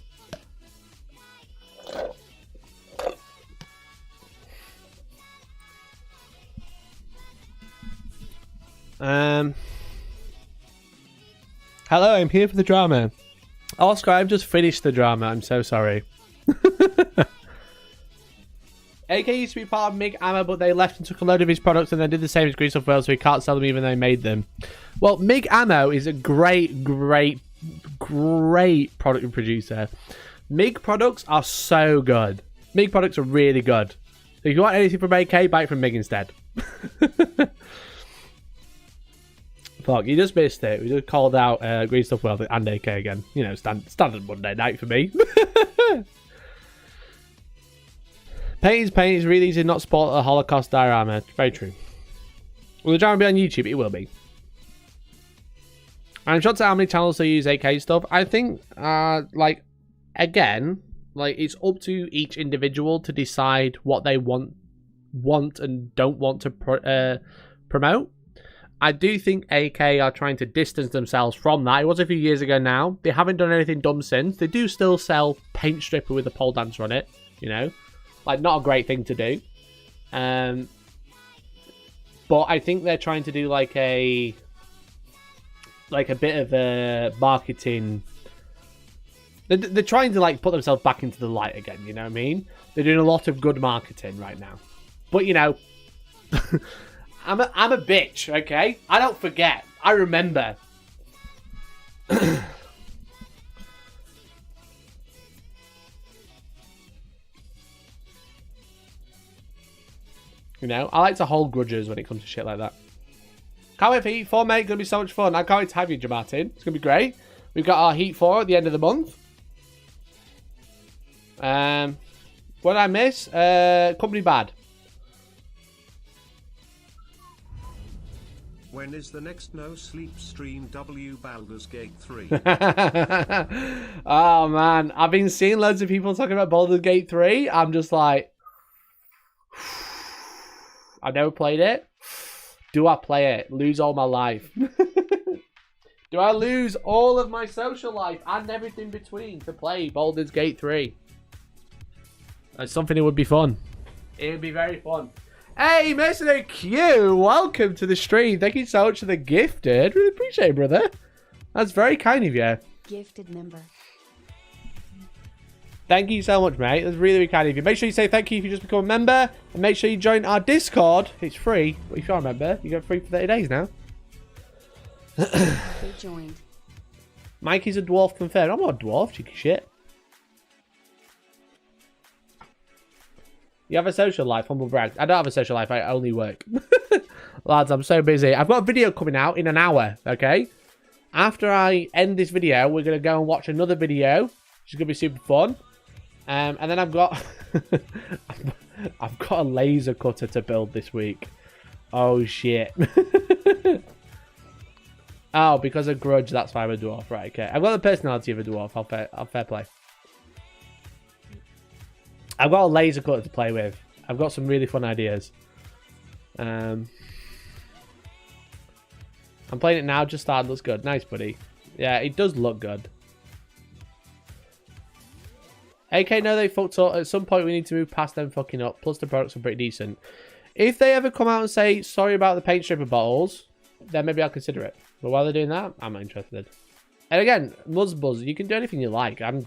Hello, I'm here for the drama. Oscar, I've just finished the drama. I'm so sorry. AK used to be part of MiG Ammo, but they left and took a load of his products and then did the same as Green Stuff World, so he can't sell them even though he made them. Well, MiG Ammo is a great product producer. MiG products are so good. MiG products are really good. So if you want anything from AK, buy it from MiG instead. Fuck, you just missed it. We just called out Green Stuff World and AK again. You know, standard Monday night for me. Paint is really easy to not spot a Holocaust diorama. Very true. Will the drama be on YouTube? It will be. I'm shocked at how many channels they use AK stuff. I think, again, it's up to each individual to decide what they want and don't want to promote. I do think AK are trying to distance themselves from that. It was a few years ago now. They haven't done anything dumb since. They do still sell paint stripper with a pole dancer on it, you know. Not a great thing to do. But I think they're trying to do a bit of a marketing. They're trying to put themselves back into the light again, you know what I mean? They're doing a lot of good marketing right now. But you know, I'm a bitch, okay? I don't forget. I remember. You know, I like to hold grudges when it comes to shit like that. Can't wait for Heat 4, mate. Gonna be so much fun. I can't wait to have you, Martin. It's gonna be great. We've got our Heat 4 at the end of the month. What did I miss? Company Bad. When is the next no sleep stream W Baldur's Gate 3? Oh man, I've been seeing loads of people talking about Baldur's Gate 3. I'm just like, I've never played it. Do I play it? Lose all my life? Do I lose all of my social life and everything between to play Baldur's Gate 3? That's something that would be fun. It would be very fun. Hey, Mercenary Q, welcome to the stream. Thank you so much for the gifted. Really appreciate it, brother. That's very kind of you. Gifted member. Thank you so much, mate. That's really, really kind of you. Make sure you say thank you if you just become a member. And make sure you join our Discord. It's free. But if you're a member, you get free for 30 days now. They joined. Mikey's a dwarf confirmed. I'm not a dwarf, cheeky shit. You have a social life, humble brag. I don't have a social life, I only work. Lads, I'm so busy. I've got a video coming out in an hour, okay? After I end this video, we're going to go and watch another video, which is going to be super fun. And then I've got I've got a laser cutter to build this week. Oh, shit. Oh, because of grudge, that's why I'm a dwarf. Right, okay. I've got the personality of a dwarf. I'll fair play. I've got a laser cutter to play with. I've got some really fun ideas. I'm playing it now, just started. Looks good. Nice, buddy. Yeah, it does look good. AK, no, they fucked up. At some point, we need to move past them fucking up. Plus, the products are pretty decent. If they ever come out and say, sorry about the paint stripper bottles, then maybe I'll consider it. But while they're doing that, I'm not interested. And again, Muzzbuzz, you can do anything you like. I'm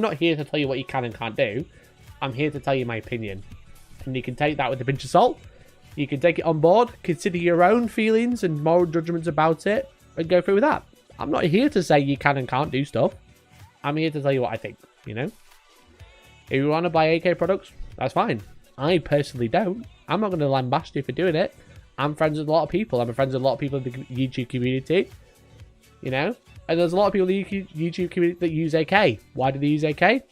not here to tell you what you can and can't do. I'm here to tell you my opinion. And you can take that with a pinch of salt. You can take it on board, consider your own feelings and moral judgments about it, and go through with that. I'm not here to say you can and can't do stuff. I'm here to tell you what I think, you know? If you want to buy AK products, that's fine. I personally don't. I'm not going to lambaste you for doing it. I'm friends with a lot of people. I'm friends with a lot of people in the YouTube community, you know? And there's a lot of people in the YouTube community that use AK. Why do they use AK?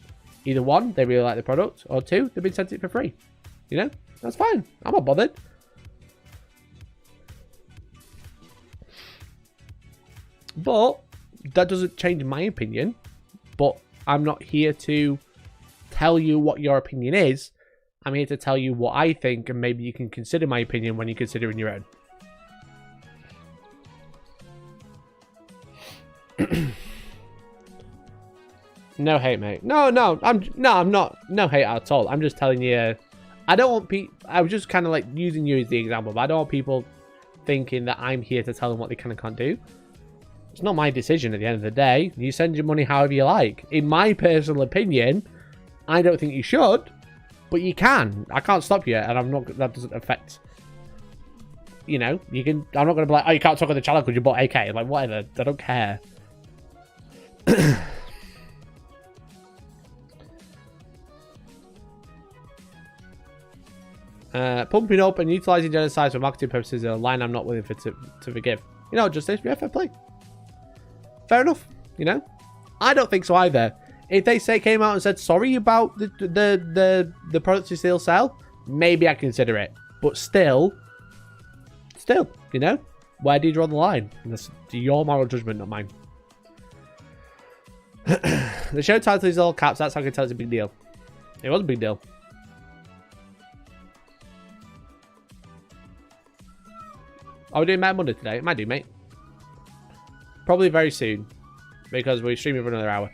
Either one, they really like the product, or two, they've been sent it for free. You know? That's fine. I'm not bothered. But that doesn't change my opinion. But I'm not here to tell you what your opinion is. I'm here to tell you what I think, and maybe you can consider my opinion when you're considering your own. No hate, mate. I'm not. No hate at all. I'm just telling you. I don't want people. I was just kind of like using you as the example, but I don't want people thinking that I'm here to tell them what they can and can't do. It's not my decision at the end of the day. You send your money however you like. In my personal opinion, I don't think you should. But you can. I can't stop you, and I'm not. That doesn't affect. You know, you can. I'm not going to be like, oh, you can't talk on the channel because you bought AK. Like, whatever. I don't care. Pumping up and utilising genocide for marketing purposes is a line I'm not willing to forgive. You know, Justice, yeah, fair play. Fair enough. You know, I don't think so either. If they came out and said sorry about the products you still sell, maybe I consider it. But still, you know, where do you draw the line? That's your moral judgment, not mine. The show title is all caps. That's how I can tell it's a big deal. It was a big deal. Are we doing Mad Monday today? Might do, mate. Probably very soon. Because we're streaming for another hour.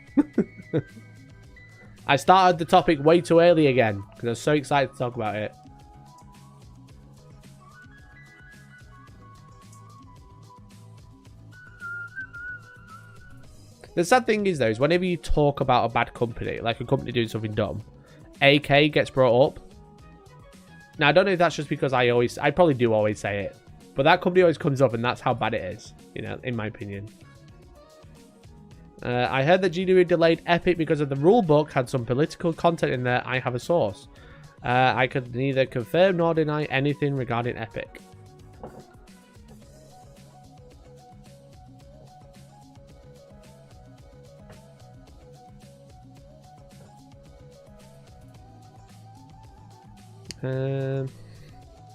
I started the topic way too early again. Because I was so excited to talk about it. The sad thing is, though, is whenever you talk about a bad company, like a company doing something dumb, AK gets brought up. Now, I don't know if that's just because I probably do always say it. But that company always comes up, and that's how bad it is, you know, in my opinion. I heard that GW delayed Epic because of the rulebook had some political content in there. I have a source. I could neither confirm nor deny anything regarding Epic.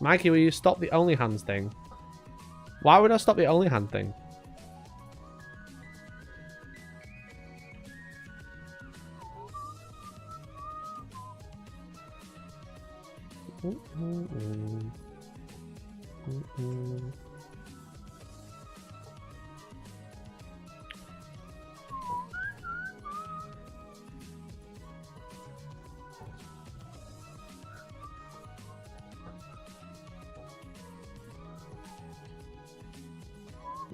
Mikey, will you stop the OnlyHands thing? Why would I stop the OnlyHands thing?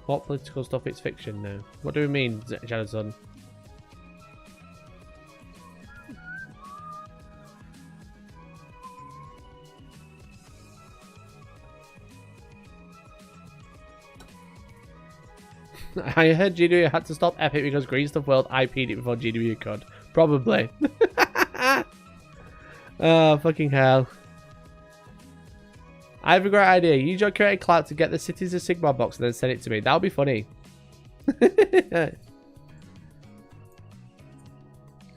What political stuff? It's fiction now. What do we mean, Jonathan? I heard GW had to stop Epic because Green Stuff World IP'd it before GW could. Probably. Oh, fucking hell. I have a great idea. Use your creative clout to get the Cities of Sigmar box and then send it to me. That would be funny.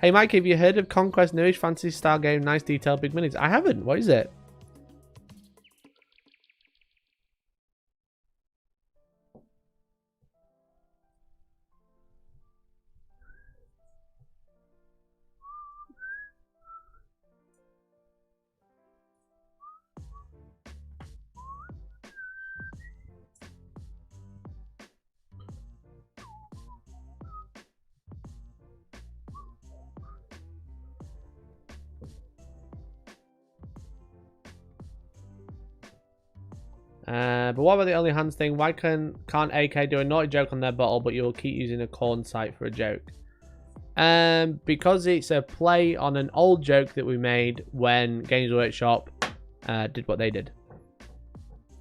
Hey Mike, have you heard of Conquest newish fantasy style game? Nice detail, big minis. I haven't. What is it? But what about the only hands thing? Why can't AK do a naughty joke on their bottle, but you'll keep using a corn site for a joke? Because it's a play on an old joke that we made when Games Workshop did what they did.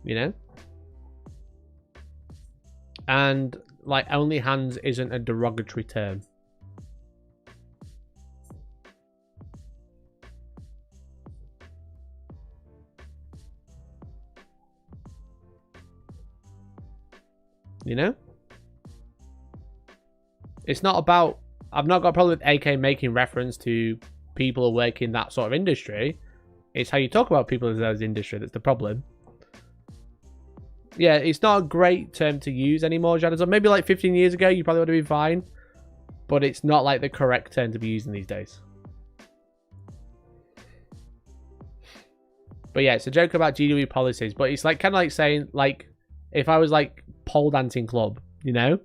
You know? And, like, only hands isn't a derogatory term. You know? It's not about... I've not got a problem with AK making reference to people who work in that sort of industry. It's how you talk about people in those industry that's the problem. Yeah, it's not a great term to use anymore, Shadows. Maybe like 15 years ago, you probably would have been fine. But it's not like the correct term to be using these days. But yeah, it's a joke about GW policies. But it's like kind of like saying, like, if I was like pole dancing club, you know?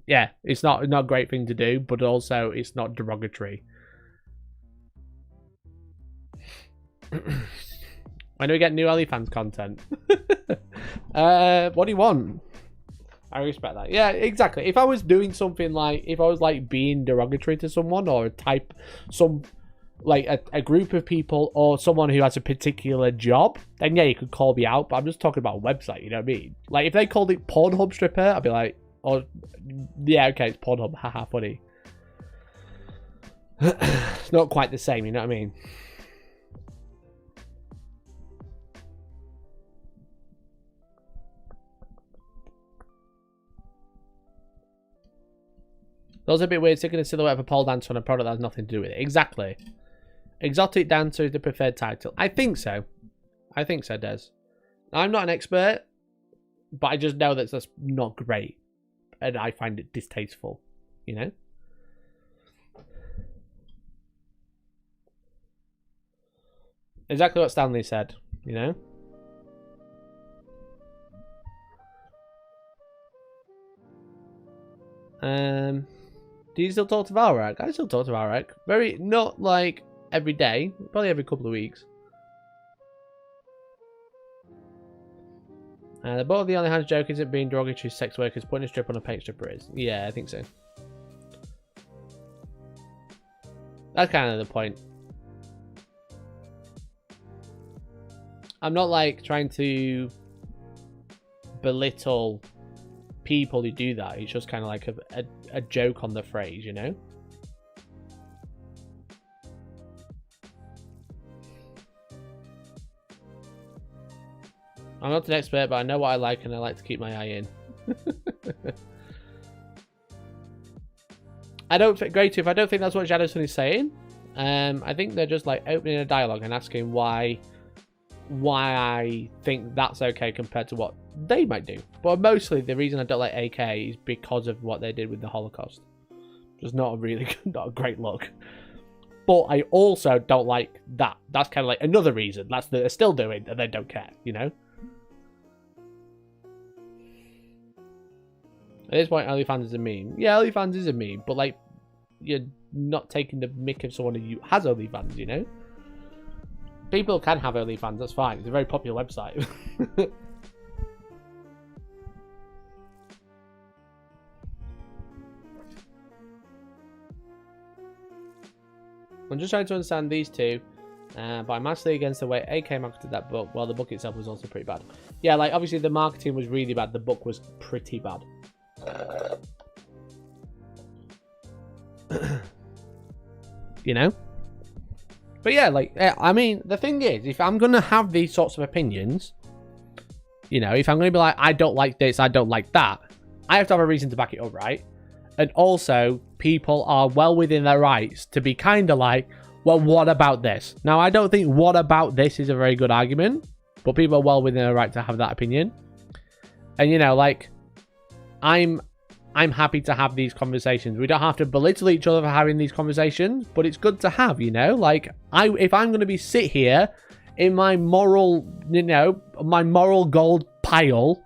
Yeah, it's not a great thing to do, but also it's not derogatory. When do we get new OnlyFans content? What do you want? I respect that. Yeah, exactly. If I was doing something like, if I was like being derogatory to someone or a group of people or someone who has a particular job, then yeah, you could call me out. But I'm just talking about a website, you know what I mean? Like if they called it Pornhub stripper, I'd be like, oh, yeah, okay, it's Pornhub, haha, funny. It's not quite the same, you know what I mean? Those are a bit weird, sticking a silhouette of a pole dancer on a product that has nothing to do with it. Exactly. Exotic dancer is the preferred title. I think so. I think so, Des. I'm not an expert, but I just know that's not great. And I find it distasteful, you know? Exactly what Stanley said, you know? Do you still talk to Valrak? I still talk to Valrak. Very, not like every day, probably every couple of weeks. The butt of the only hands joke isn't being derogatory to sex workers. Putting a strip on a paint stripper is. Yeah, I think so. That's kind of the point. I'm not like trying to belittle people who do that. It's just kind of like a joke on the phrase, you know? I'm not an expert, but I know what I like and I like to keep my eye in. I don't think that's what Shadowson is saying. I think they're just like opening a dialogue and asking why I think that's okay compared to what they might do. But mostly the reason I don't like AK is because of what they did with the Holocaust. Just not a great look. But I also don't like that. That's kind of like another reason. That's that they're still doing and they don't care, you know? At this point, OnlyFans is a meme. Yeah, OnlyFans is a meme, but like, you're not taking the mick of someone who has OnlyFans, you know? People can have OnlyFans, that's fine. It's a very popular website. I'm just trying to understand these two, but I'm massively against the way AK marketed that book, while the book itself was also pretty bad. Yeah, like, obviously the marketing was really bad. The book was pretty bad. You know? But yeah, like, I mean, the thing is, if I'm going to have these sorts of opinions, you know, if I'm going to be like, I don't like this, I don't like that, I have to have a reason to back it up, right? And also, people are well within their rights to be kind of like, well, what about this? Now, I don't think what about this is a very good argument, but people are well within their right to have that opinion. And, you know, like, I'm happy to have these conversations. We don't have to belittle each other for having these conversations, but it's good to have, you know? Like, if I'm going to be sit here in my moral, you know, my moral gold pile,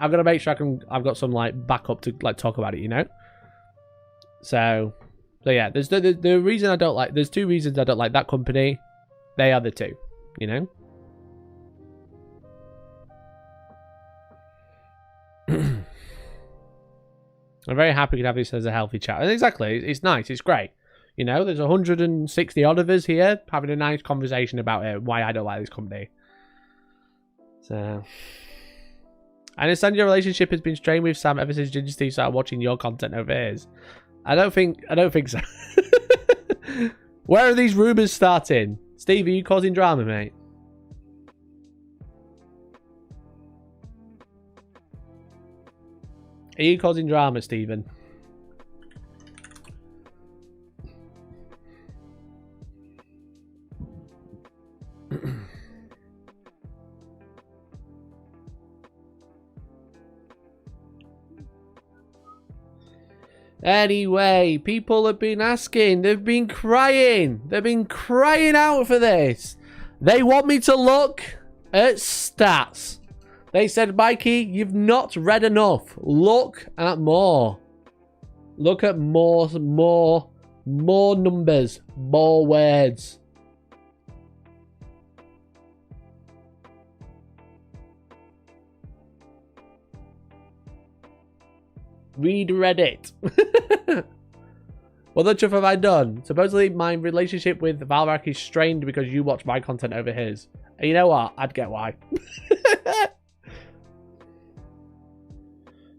I've got to make sure I've got some, like, backup to, like, talk about it, you know? So yeah, there's the reason I don't like, there's two reasons I don't like that company. They are the two, you know? I'm very happy to have this as a healthy chat. And exactly, it's nice, it's great. You know, there's 160 odd of us here having a nice conversation about it, why I don't like this company. So, I understand your relationship has been strained with Sam ever since Ginger Steve started watching your content over his. I don't think so. Where are these rumors starting? Steve, are you causing drama, mate? Are you causing drama, Stephen? Anyway, people have been asking. They've been crying. They've been crying out for this. They want me to look at stats. They said, Mikey, you've not read enough. Look at more. Look at more numbers, more words. Read Reddit. What the truth have I done? Supposedly my relationship with Valrak is strained because you watch my content over his. And you know what? I'd get why.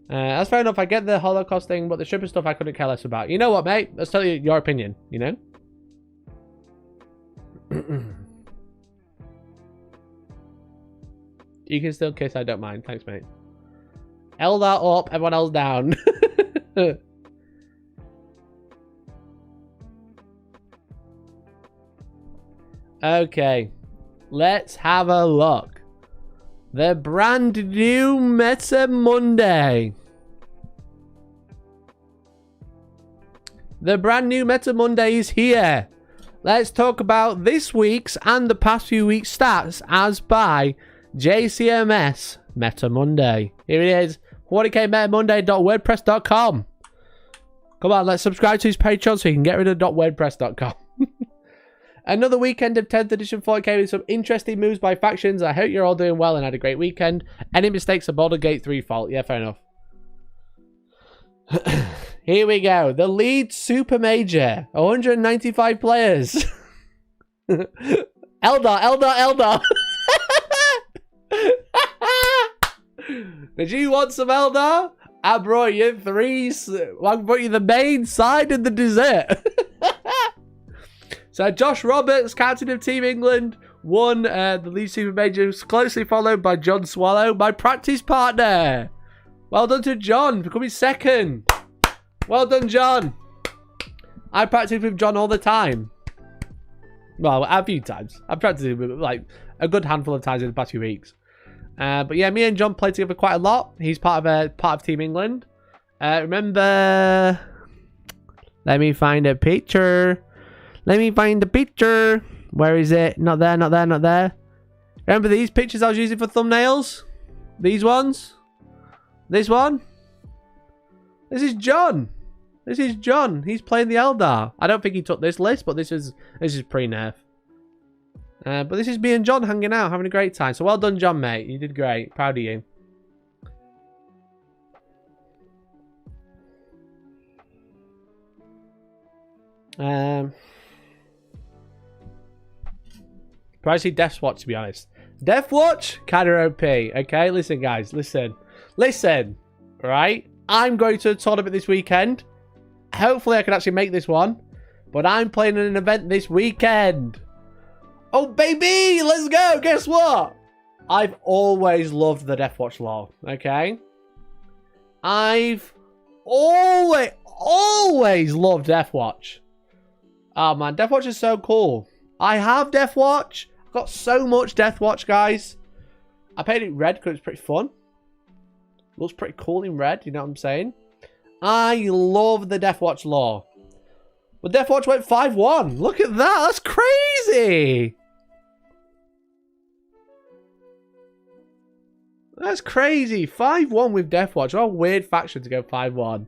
That's fair enough. I get the Holocaust thing, but the stripper stuff I couldn't care less about. You know what, mate? Let's tell you your opinion, you know? You can still kiss, I don't mind. Thanks, mate. Eldar up, everyone else down. Okay. Let's have a look. The brand new Meta Monday. The brand new Meta Monday is here. Let's talk about this week's and the past few weeks' stats as by JCMS Meta Monday. Here it is. 40kmetamonday.wordpress.com. Come on, let's subscribe to his Patreon so you can get rid of .wordpress.com. Another weekend of 10th edition 40k with some interesting moves by factions. I hope you're all doing well and had a great weekend. Any mistakes are Baldur's Gate 3 fault. Yeah, fair enough. Here we go. The lead super major. 195 players. Eldar. Did you want some Eldar? I brought you I brought you the main side and the dessert. So Josh Roberts, captain of Team England, won the lead super major, closely followed by John Swallow, my practice partner. Well done to John, becoming second. Well done, John. I practice with John all the time. Well, a few times. I've practiced with him like a good handful of times in the past few weeks. But yeah, me and John play together quite a lot. He's part of Team England. Remember? Let me find a picture. Where is it? Not there. Remember these pictures I was using for thumbnails? These ones? This one? This is John. He's playing the Eldar. I don't think he took this list, but this is pre-nerf. But this is me and John hanging out, having a great time. So well done, John, mate. You did great. Proud of you. Probably Death Watch, to be honest. Death Watch? Kind of OP. Okay, listen, guys. Listen. Right? I'm going to a tournament this weekend. Hopefully, I can actually make this one. But I'm playing in an event this weekend. Oh, baby! Let's go! Guess what? I've always loved the Death Watch lore. Okay? I've always... always loved Deathwatch. Oh man, Deathwatch is so cool. I have Deathwatch. I've got so much Deathwatch, guys. I painted it red because it's pretty fun. Looks pretty cool in red, you know what I'm saying? I love the Deathwatch lore. But Deathwatch went 5-1. Look at that. That's crazy. That's crazy. 5-1 with Deathwatch. What a weird faction to go 5-1.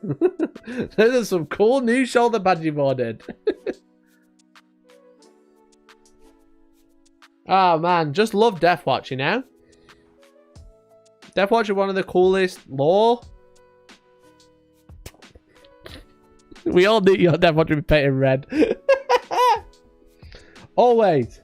Those are some cool new shoulder pads you've ordered. Oh man, just love Deathwatch, you know? Deathwatch is one of the coolest lore. We all knew your Deathwatch would be painted red. Always.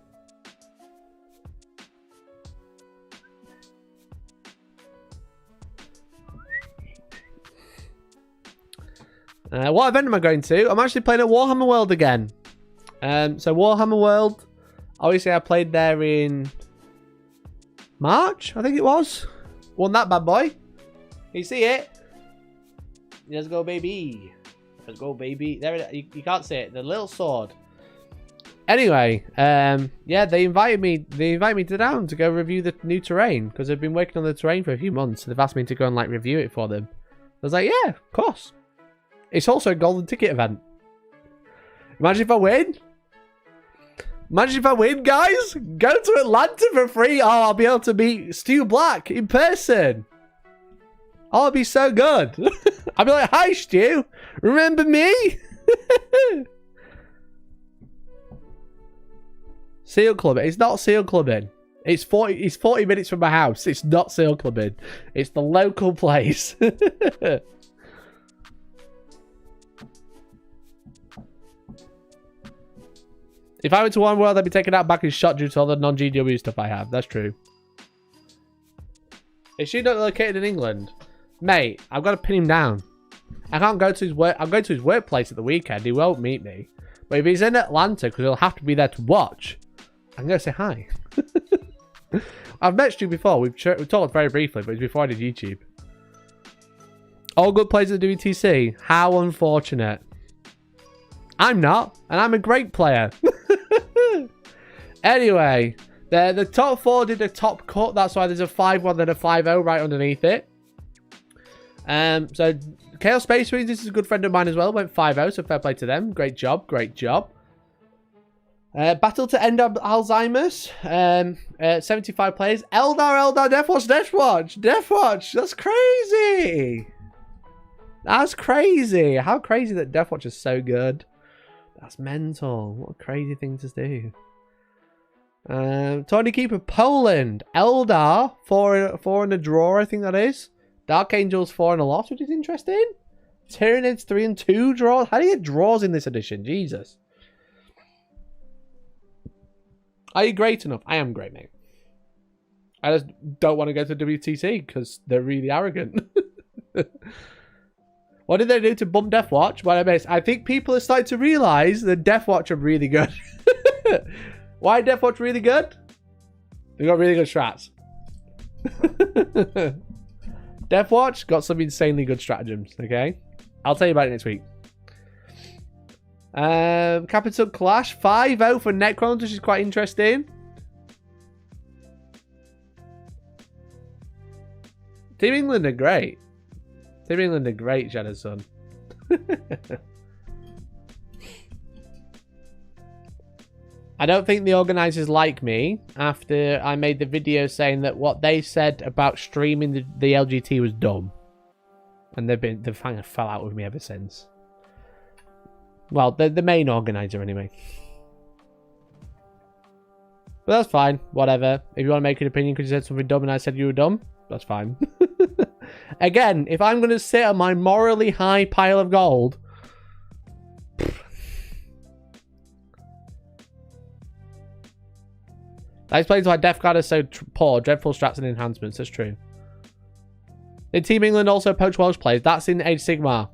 What event am I going to? I'm actually playing at Warhammer World again. So Warhammer World, obviously I played there in March, I think it was. Won that bad boy. You see it? Let's go, baby. Let's go, baby. There, you can't see it. The little sword. Anyway, yeah, they invited me. They invited me to down to go review the new terrain because they've been working on the terrain for a few months. So they've asked me to go and like review it for them. I was like, yeah, of course. It's also a golden ticket event. Imagine if I win. Imagine if I win, guys. Go to Atlanta for free. Oh, I'll be able to meet Stu Black in person. Oh, it'll be so good. I'll be like, hi, Stu. Remember me? Seal clubbing. It's not seal clubbing. It's 40 minutes from my house. It's not seal clubbing. It's the local place. If I went to One World, I'd be taken out back and shot due to all the non-GW stuff I have. That's true. Is she not located in England? Mate, I've got to pin him down. I can't go to his work. I'm going to his workplace at the weekend. He won't meet me. But if he's in Atlanta, because he'll have to be there to watch, I'm going to say hi. I've met you before. We've talked very briefly, but it's before I did YouTube. All good players at WTC. How unfortunate. I'm not, and I'm a great player. Anyway, the top 4 did a top cut. That's why there's a 5-1 and a 5-0 right underneath it. So Chaos Space Marines, this is a good friend of mine as well. Went 5-0, so fair play to them. Great job, great job. Battle to End Alzheimer's. 75 players. Eldar, Deathwatch. That's crazy. That's crazy. How crazy that Deathwatch is so good. That's mental. What a crazy thing to do. Tony Keeper, Poland. Eldar, 4 and a draw, I think that is. Dark Angels, 4 and a loss, which is interesting. Tyranids, 3 and 2 draws. How do you get draws in this edition? Jesus. Are you great enough? I am great, mate. I just don't want to go to WTC because they're really arrogant. What did they do to bump Deathwatch? Well, I think people are starting to realise that Deathwatch are really good. Why Deathwatch really good? They got really good strats. Deathwatch got some insanely good stratagems, okay? I'll tell you about it next week. Capital Clash, 5-0 for Necrons, which is quite interesting. Team England are great. Team England are great, Shadow Sun. I don't think the organisers like me after I made the video saying that what they said about streaming the LGT was dumb. And they've kind of fell out with me ever since. Well, the main organiser anyway. But that's fine. Whatever. If you want to make an opinion because you said something dumb and I said you were dumb, that's fine. Again, if I'm going to sit on my morally high pile of gold... That explains why Death Guard is so poor. Dreadful strats and enhancements. That's true. Did Team England also poach Welsh players? That's in Age Sigmar.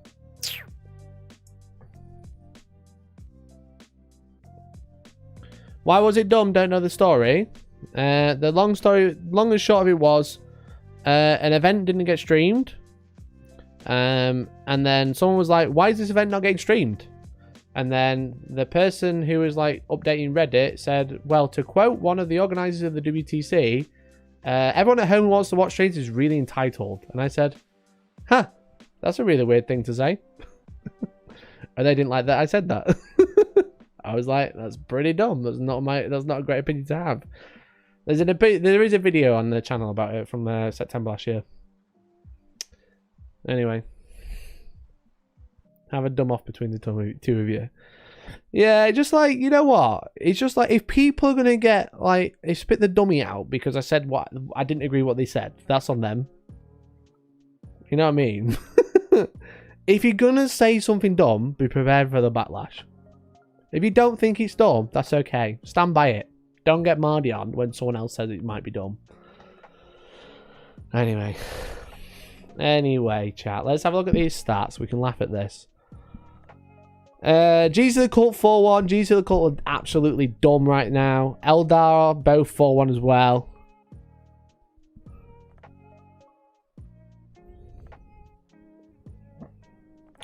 Why was it dumb? Don't know the story. The long and short of it was an event didn't get streamed. And then someone was like, why is this event not getting streamed? And then the person who was like updating Reddit said, well, to quote one of the organizers of the WTC, everyone at home who wants to watch streams is really entitled. And I said, huh, that's a really weird thing to say. And they didn't like that I said that. I was like, that's pretty dumb. That's not a great opinion to have. There is a video on the channel about it from September last year. Anyway, have a dumb off between the two of you. Yeah, just like, you know what? It's just like, if people are gonna get like, they spit the dummy out because I said what I didn't agree with what they said, that's on them. You know what I mean? If you're gonna say something dumb, be prepared for the backlash. If you don't think it's dumb, that's okay. Stand by it. Don't get mardy on when someone else says it might be dumb. Anyway, chat. Let's have a look at these stats. We can laugh at this. G's to the Cult 4-1. G's to the Cult are absolutely dumb right now. Eldar both 4-1 as well.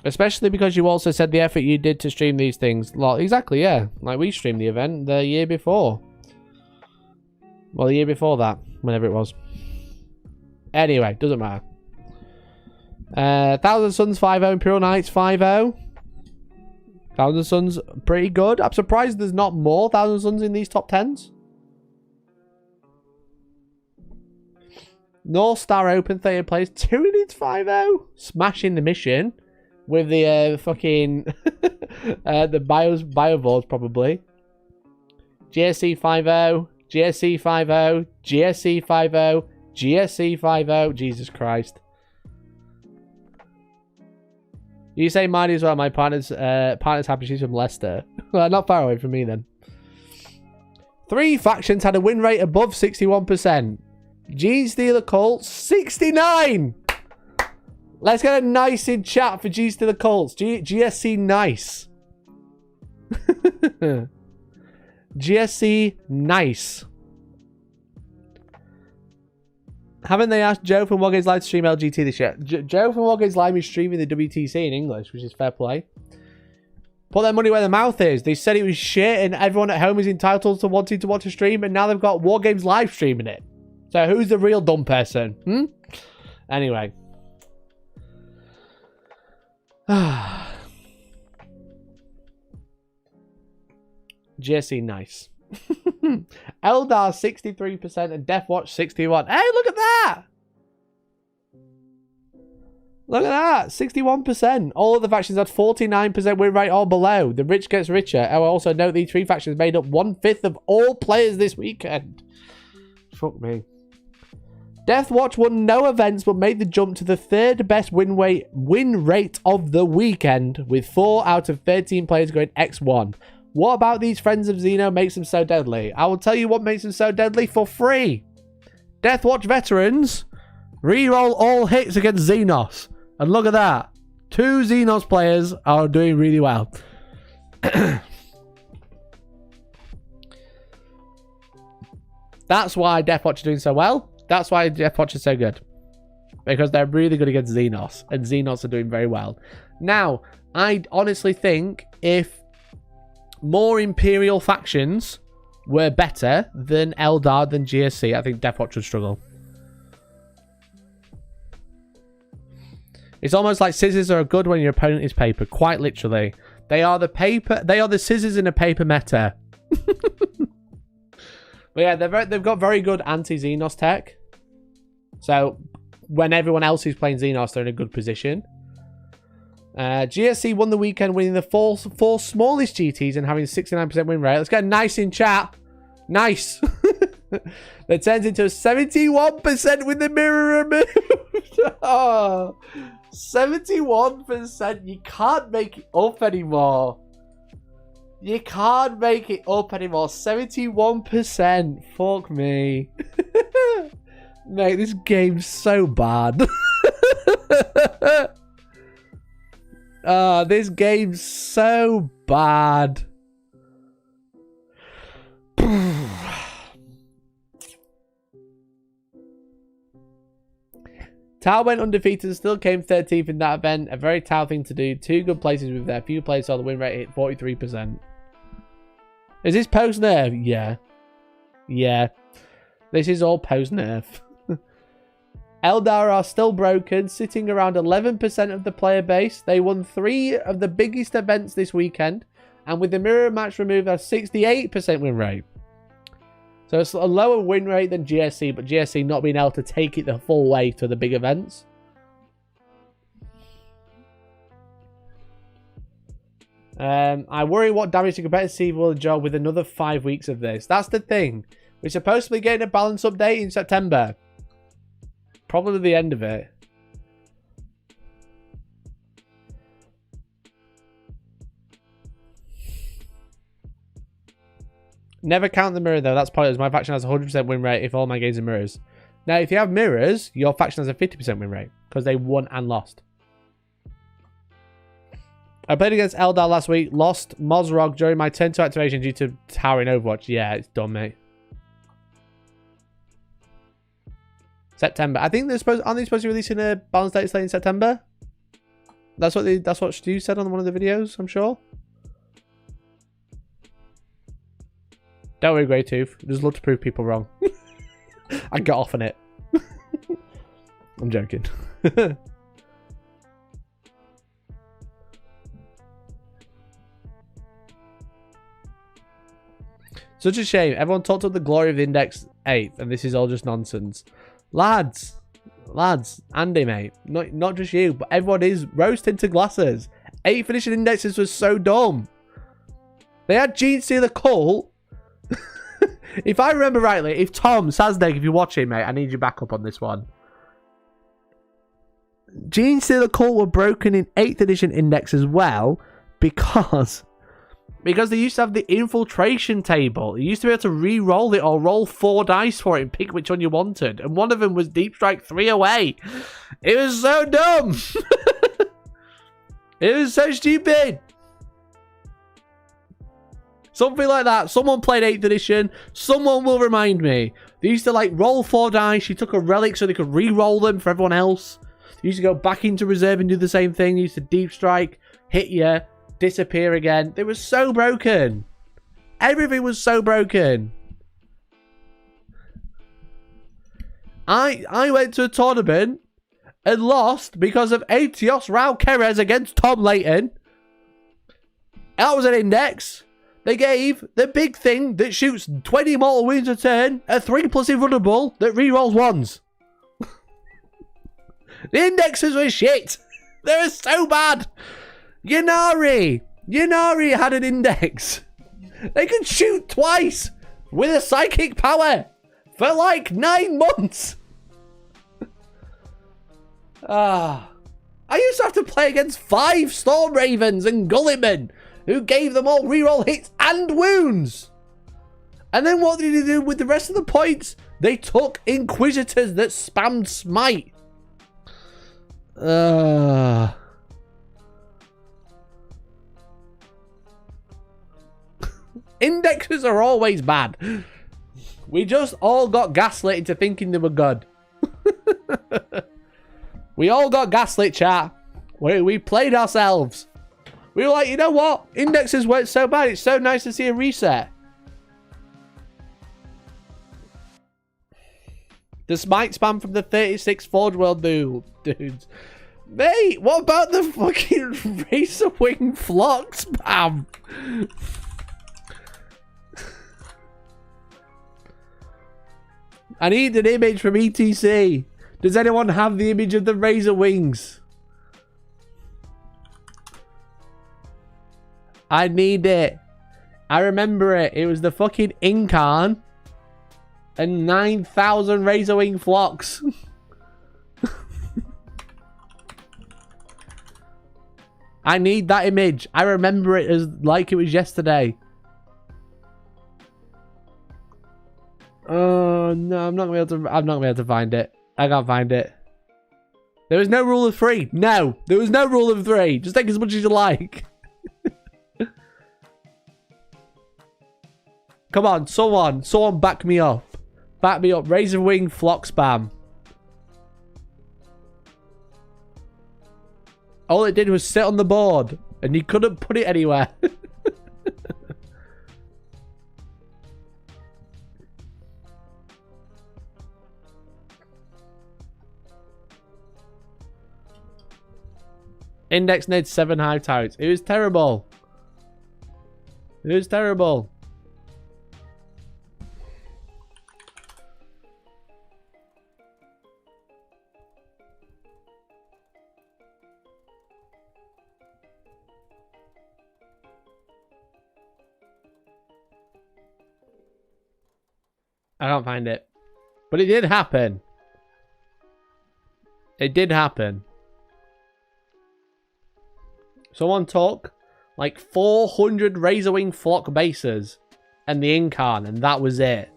Especially because you also said the effort you did to stream these things. Exactly, yeah. Like, we streamed the event the year before. Well, the year before that. Whenever it was. Anyway, doesn't matter. Thousand Suns 5-0. Imperial Knights 5-0. Thousand Suns, pretty good. I'm surprised there's not more Thousand Suns in these top 10s. North Star Open 30 players. Tyranids 5-0. Smashing the mission. With the fucking the Biovols probably. GSC 5-0, GSC 5-0, GSC 5-0, GSC 5-0. Jesus Christ. You say mine as well. My partner's happy she's from Leicester. Well, not far away from me then. 3 factions had a win rate above 61%. Gene Stealer Colts 69. Let's get a nice in chat for G's to the Colts. GSC nice. GSC nice. Haven't they asked Joe from Wargaming's Live to stream LGT this year? Joe from Wargaming's Live is streaming the WTC in English, which is fair play. Put their money where their mouth is. They said it was shit and everyone at home is entitled to wanting to watch a stream, and now they've got Wargames Live streaming it. So who's the real dumb person? Anyway. GSC nice. Eldar 63% and Deathwatch 61%. Hey, look at that! Look at that! 61%. All of the factions had 49% win rate or below. The rich gets richer. Oh, also note these 3 factions made up 1/5 of all players this weekend. Fuck me. Deathwatch won no events but made the jump to the 3rd best win rate of the weekend, with 4 out of 13 players going X1. What about these friends of Xeno makes them so deadly? I will tell you what makes them so deadly for free. Deathwatch veterans reroll all hits against Xenos. And look at that. 2 Xenos players are doing really well. That's why Deathwatch are doing so well. That's why Deathwatch is so good. Because they're really good against Xenos. And Xenos are doing very well. Now, I honestly think if more Imperial factions were better than Eldar than GSC, I think Deathwatch would struggle. It's almost like scissors are good when your opponent is paper. Quite literally. They are the scissors in a paper meta. But yeah, they've got very good anti-Xenos tech. So when everyone else is playing Xenos, they're in a good position. GSC won the weekend, winning the four smallest GTs and having a 69% win rate. Let's get a nice in chat. Nice. That turns into a 71% with the mirror removed. Oh, 71%. You can't make it up anymore. You can't make it up anymore. 71%. Fuck me. Mate, this game's so bad. This game's so bad. Tau went undefeated and still came 13th in that event. A very Tau thing to do. 2 good places with their few players saw the win rate hit 43%. Is this post-nerf? Yeah. Yeah. This is all post-nerf. Eldar are still broken, sitting around 11% of the player base. They won 3 of the biggest events this weekend, and with the mirror match removed, have 68% win rate. So it's a lower win rate than GSC, but GSC not being able to take it the full way to the big events. I worry what damage the competitive scene will absorb with another 5 weeks of this. That's the thing. We're supposed to be getting a balance update in September. Probably the end of it. Never count the mirror though. That's pointless. My faction has a 100% win rate if all my games are mirrors. Now, if you have mirrors, your faction has a 50% win rate because they won and lost. I played against Eldar last week. Lost Mozrog during my turn 2 activation due to towering Overwatch. Yeah, it's done, mate. September. I think they're supposed. Aren't they supposed to be releasing a balance date slate in September? That's what Stu said on one of the videos. I'm sure. Don't worry, Grey Tooth. Just love to prove people wrong. I got off on it. I'm joking. Such a shame. Everyone talked up the glory of the Index 8th, and this is all just nonsense. Lads, Andy, mate, not just you, but everyone is rose-tinted glasses. 8th edition indexes was so dumb. They had Gene Stealer Cult. If I remember rightly, if Tom Saznek, if you're watching, mate, I need you back up on this one. Gene Stealer Cult were broken in 8th edition index as well because they used to have the infiltration table. You used to be able to re-roll it or roll 4 dice for it and pick which one you wanted. And one of them was Deep Strike 3 away. It was so dumb. It was so stupid. Something like that. Someone played 8th edition. Someone will remind me. They used to like roll 4 dice. You took a relic so they could re-roll them for everyone else. They used to go back into reserve and do the same thing. They used to Deep Strike, hit you, disappear again. They were so broken. Everything was so broken. I went to a tournament and lost because of Atios Raul Kerez against Tom Layton. That was an index. They gave the big thing that shoots 20 mortal wounds a turn a 3+ invulnerable that rerolls 1s. The indexes were shit. They were so bad. Yanari had an index. They could shoot twice with a psychic power for like 9 months. I used to have to play against 5 Storm Ravens and Gulliman who gave them all reroll hits and wounds. And then what did they do with the rest of the points? They took Inquisitors that spammed Smite. Indexes are always bad. We just all got gaslit into thinking they were good. We all got gaslit, chat. We played ourselves. We were like, you know what? Indexes weren't so bad. It's so nice to see a reset. The Smite spam from the 36 Forge World dudes. Mate, what about the fucking Razor Wing Flock spam? I need an image from ETC. Does anyone have the image of the Razor Wings? I need it. I remember it. It was the fucking Incarn and 9,000 Razor Wing Flocks. I need that image. I remember it as like it was yesterday. Oh no, I'm not gonna be able to find it. I can't find it. There was no rule of 3. No, there was no rule of 3. Just take as much as you like. Come on, someone back me up. Back me up. Razor Wing Flock spam. All it did was sit on the board, and you couldn't put it anywhere. Index needs 7 hive turrets. It was terrible. It was terrible. I can't find it. But it did happen. It did happen. Someone took like 400 Razorwing Flock bases and the Incarn, and that was it.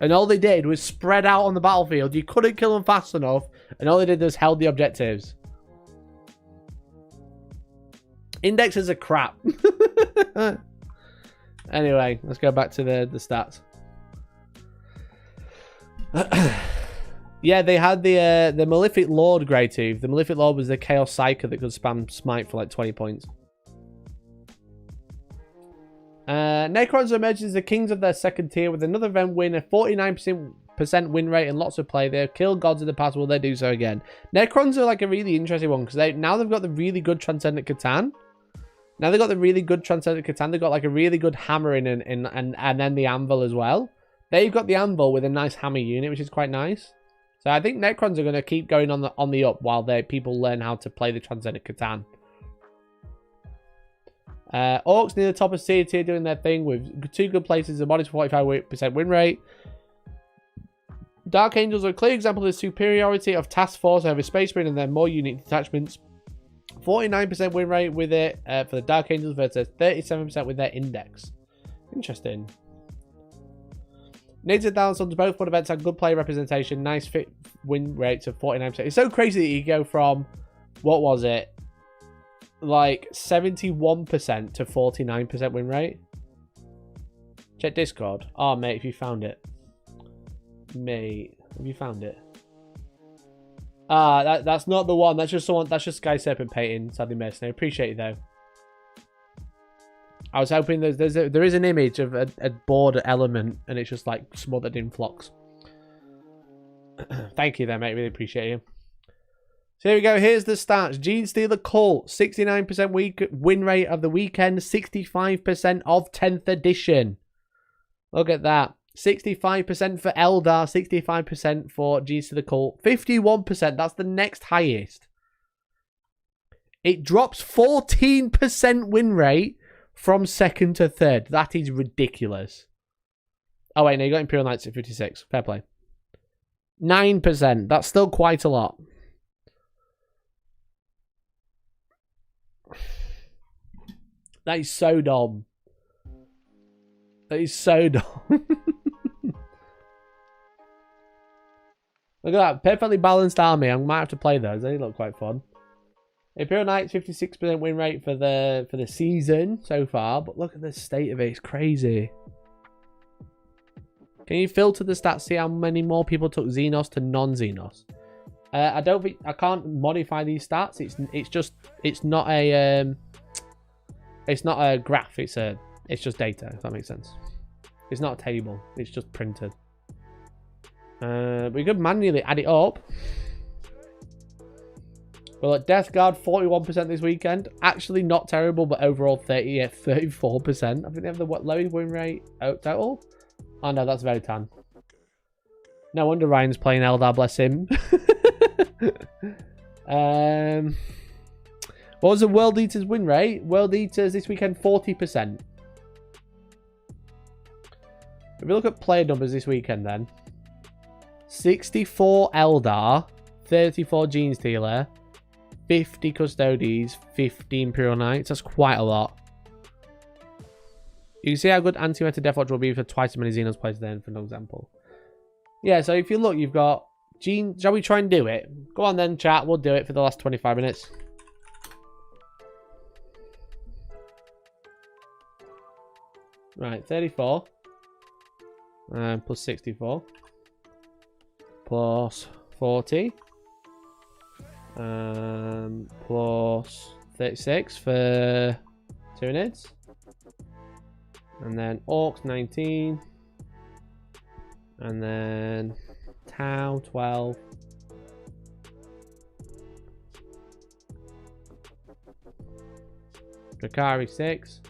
And all they did was spread out on the battlefield. You couldn't kill them fast enough, and all they did was held the objectives. Indexes are crap. Anyway, let's go back to the stats. Yeah, they had the Malefic Lord grade 2. The Malefic Lord was the Chaos Psyker that could spam Smite for like 20 points. Necrons emerges as the kings of their second tier with another event win, a 49% win rate and lots of play. They've killed gods in the past. Will they do so again? Necrons are like a really interesting one because now they've got the really good Transcendent Catan. Now they've got the really good Transcendent Catan. They've got like a really good hammering and then the Anvil as well. They've got the Anvil with a nice hammer unit, which is quite nice. So I think Necrons are going to keep going on the up while people learn how to play the Transcendent Catan. Orcs near the top of C tier doing their thing with 2 good places, a modest 45% win rate. Dark Angels are a clear example of the superiority of Task Force over Space Marine and their more unique detachments. 49% win rate with it for the Dark Angels versus 37% with their Index. Interesting. Native Downsons, both fun events had good play representation, nice fit win rates of 49%. It's so crazy that you go from, what was it? Like 71% to 49% win rate. Check Discord. Oh, mate, if you found it. Mate, have you found it? That's not the one. That's just someone. That's just Sky Serpent painting. Sadly missed. I appreciate it though. I was hoping there is an image of a border element, and it's just like smothered in flocks. Thank you, there, mate. Really appreciate you. So here we go. Here's the stats. Gene Stealer Cult, 69% win rate of the weekend, 65% of 10th edition. Look at that. 65% for Eldar, 65% for Gene Stealer Cult, 51%. That's the next highest. It drops 14% win rate from second to third. That is ridiculous. Oh, wait, no, you got Imperial Knights at 56. Fair play. 9%. That's still quite a lot. That is so dumb. That is so dumb. Look at that. Perfectly balanced army. I might have to play those. They look quite fun. Imperial Knights, 56% win rate for the season so far. But look at the state of it. It's crazy. Can you filter the stats, see how many more people took Xenos to non-Xenos? I can't modify these stats. It's not a graph. It's just data, if that makes sense. It's not a table. It's just printed. We could manually add it up. Well, at Death Guard, 41% this weekend. Actually not34%. I think they have the lowest win rate total. Oh no, that's Veritan. No wonder Ryan's playing Eldar, bless him. What was the World Eaters win rate? World Eaters this weekend, 40%. If we look at player numbers this weekend then. 64 Eldar, 34 Gene Stealer, 50 Custodes, 50 Imperial Knights. That's quite a lot. You can see how good Anti-Meta Deathwatch will be for twice as many Xenos players then, for an example. Yeah, so if you look, you've got Gene. Shall we try and do it? Go on then, chat. We'll do it for the last 25 minutes. Right, 34. Plus 64. Plus 40. Plus 36 for Tyranids. And then Orcs 19. And then Tau 12. Drakari 6.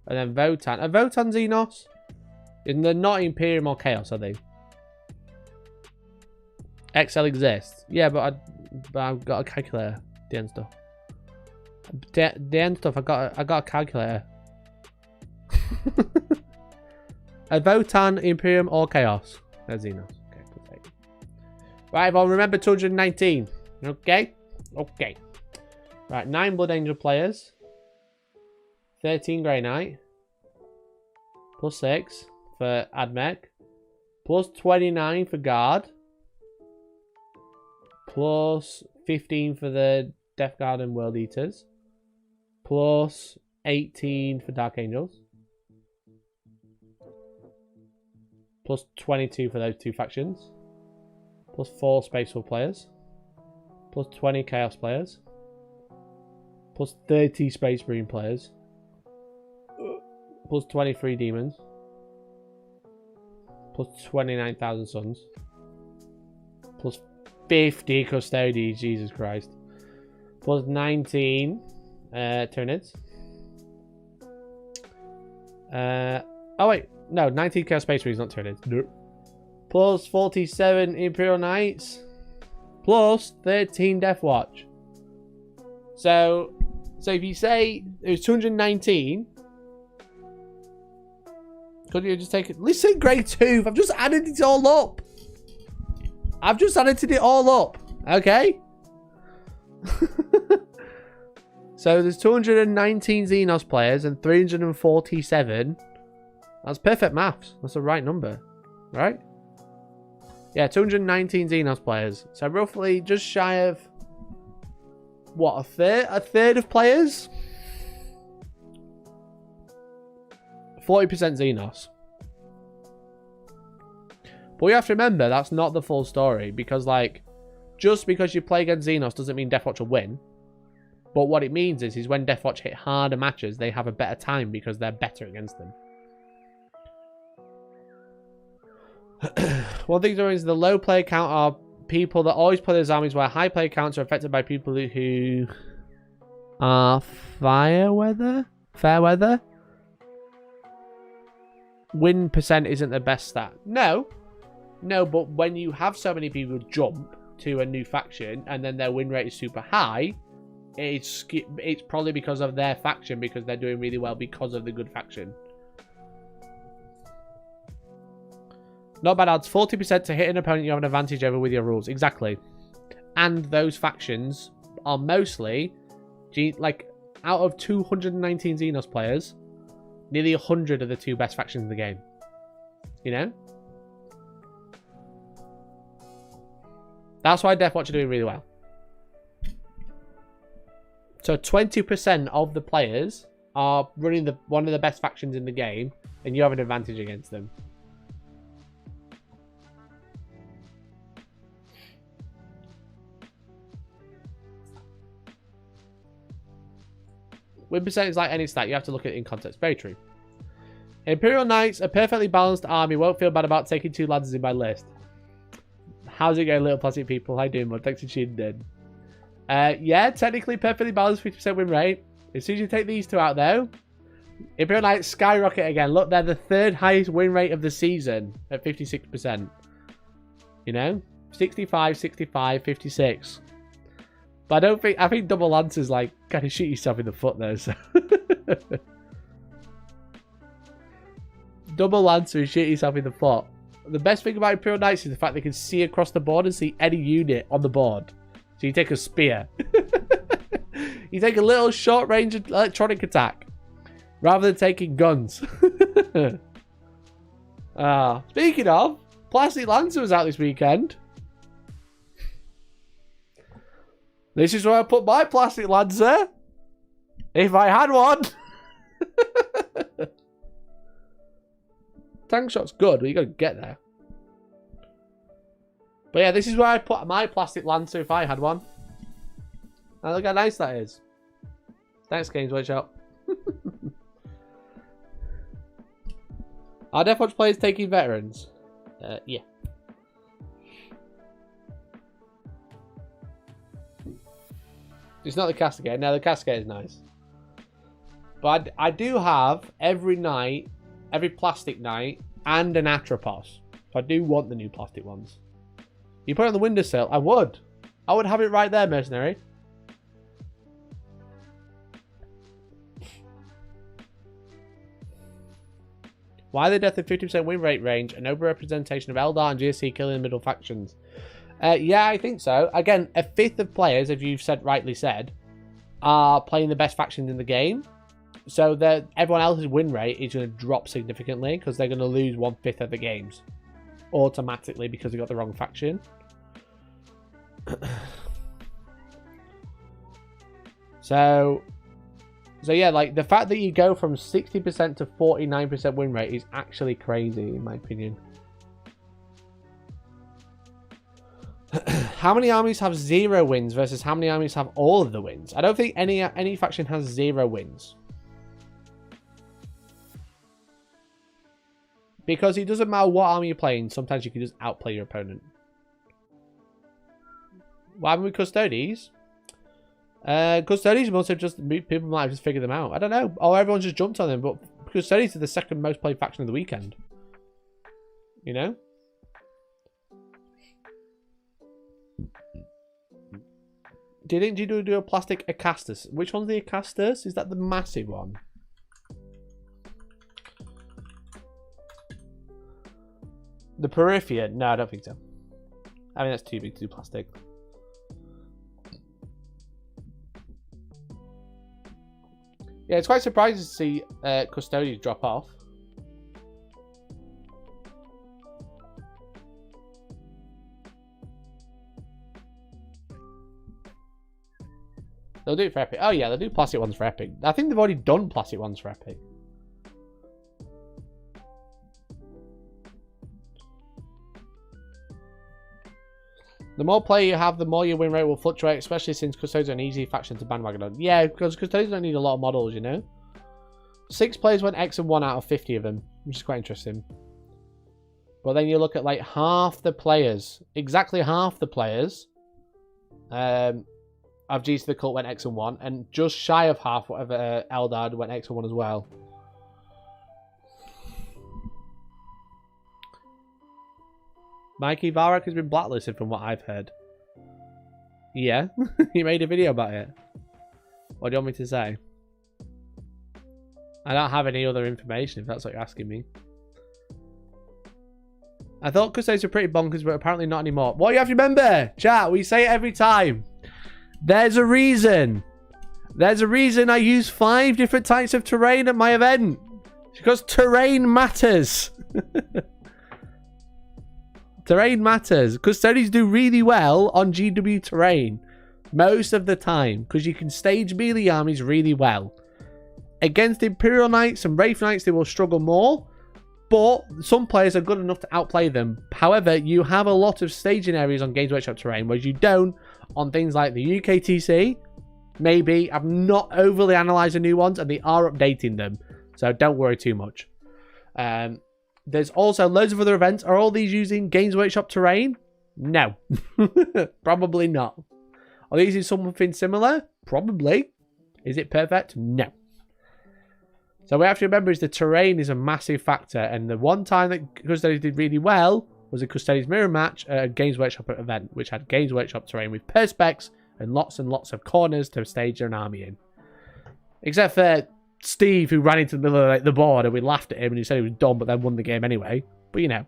And then Votan. Are Votan Xenos? They're not Imperium or Chaos, are they? XL exists. Yeah, but I've got a calculator. The end stuff. The end stuff. I got a calculator. A Votan, Imperium, or Chaos. There's Xenos. Okay, perfect. Right, everyone, remember 219. Okay? Okay. Right, 9 Blood Angel players. 13 Grey Knight. Plus 6 for Admech. Plus 29 for Guard. Plus 15 for the Death Guard and World Eaters. Plus 18 for Dark Angels. Plus 22 for those two factions. Plus 4 Spaceful players. Plus 20 Chaos players. Plus 30 Space Marine players. Plus 23 Demons. Plus 29,000 Suns. Plus 50 Custodies, Jesus Christ. Plus 19 Tyranids. Oh wait, no, 19 Chaos Space Marines, not Tyranids. Nope. Plus 47 Imperial Knights. Plus 13 Death Watch. So if you say it was 219, could you just take it? Listen, Grey Tooth, I've just added it all up. I've just added it all up. Okay? So there's 219 Xenos players and 347. That's perfect maths. That's the right number. Right? Yeah, 219 Xenos players. So roughly just shy of... what, a third? A third of players? 40% Xenos. But you have to remember, that's not the full story. Because, like, just because you play against Xenos doesn't mean Deathwatch will win. But what it means is when Deathwatch hit harder matches, they have a better time because they're better against them. One thing to know is the low player count are people that always play those armies where high player counts are affected by people who are fair weather. Win percent isn't the best stat. No, but when you have so many people jump to a new faction and then their win rate is super high, it's probably because of their faction, because they're doing really well because of the good faction. Not bad odds. 40% to hit an opponent you have an advantage over with your rules. Exactly. And those factions are mostly, like, out of 219 Xenos players, nearly 100 are the two best factions in the game. You know? That's why Deathwatch are doing really well. So 20% of the players are running one of the best factions in the game, and you have an advantage against them. Win percent is like any stat. You have to look at it in context. Very true. Imperial Knights, a perfectly balanced army. Won't feel bad about taking 2 lads in my list. How's it going, little plastic people? How you doing, bud? Thanks for tuning in. Yeah, technically perfectly balanced, 50% win rate. As soon as you take these two out, though, Imperial Knights skyrocket again. Look, they're the 3rd highest win rate of the season at 56%. You know? 65, 65, 56. But I think double lance is like kind of shoot yourself in the foot there. So. Double lancer is shoot yourself in the foot. The best thing about Imperial Knights is the fact they can see across the board and see any unit on the board. So you take a spear. You take a little short range electronic attack rather than taking guns. Speaking of, Plastic Lancer was out this weekend. This is where I put my Plastic Lancer. If I had one. Tank shot's good, but you gotta get there. But yeah, this is where I put my plastic Lancer if I had one. And look how nice that is. Thanks, Games Workshop. Are Death Watch players taking veterans? Yeah. It's not the Cascade. No, the Cascade is nice. But I do have every night, every plastic night, and an Atropos. So I do want the new plastic ones. You put it on the windowsill, I would. I would have it right there, Mercenary. Why the death of 50% win rate range and overrepresentation of Eldar and GSC killing the middle factions? Yeah, I think so. Again, a fifth of players, as you've rightly said, are playing the best factions in the game. So that everyone else's win rate is going to drop significantly because they're going to lose 1/5 of the games automatically because they got the wrong faction. So yeah, like the fact that you go from 60% to 49% win rate is actually crazy in my opinion. How many armies have 0 wins versus how many armies have all of the wins? I don't think any faction has 0 wins. Because it doesn't matter what army you're playing, sometimes you can just outplay your opponent. What happened with Custodes? Custodes must have just, people might have just figured them out. I don't know. Or everyone just jumped on them, but Custodes are the second most played faction of the weekend. You know? Do you think you do a plastic Acastus? Which one's the Acastus? Is that the massive one? The Periphery? No, I don't think so. I mean, that's too big to do plastic. Yeah, it's quite surprising to see Custodes drop off. They'll do it for Epic. Oh yeah, they'll do plastic ones for Epic. I think they've already done plastic ones for Epic. The more player you have, the more your win rate will fluctuate, especially since Custodes are an easy faction to bandwagon on. Yeah, because Custodes don't need a lot of models, you know? 6 players went X and 1 out of 50 of them, which is quite interesting. But then you look at like half the players, exactly half the players of G to the Cult went X and 1, and just shy of half of Eldar went X and 1 as well. Mikey Varak has been blacklisted from what I've heard. Yeah, he made a video about it. What do you want me to say? I don't have any other information if that's what you're asking me. I thought Custodes were pretty bonkers, but apparently not anymore. What you have to remember, chat, we say it every time. There's a reason. There's a reason I use 5 different types of terrain at my event. It's because terrain matters. Terrain matters. Custodes do really well on GW terrain most of the time because you can stage melee armies really well. Against Imperial Knights and Wraith Knights, they will struggle more, but some players are good enough to outplay them. However, you have a lot of staging areas on Games Workshop terrain, whereas you don't on things like the UKTC. Maybe. I've not overly analysed the new ones, and they are updating them, so don't worry too much. There's also loads of other events. Are all these using Games Workshop terrain? No. Probably not. Are they using something similar? Probably. Is it perfect? No. So what we have to remember is the terrain is a massive factor, and the one time that Custodes did really well was a Custodes mirror match at a Games Workshop event, which had Games Workshop terrain with perspex and lots of corners to stage an army in. Except for Steve, who ran into the middle of the board, and we laughed at him and he said he was dumb, but then won the game anyway. But you know.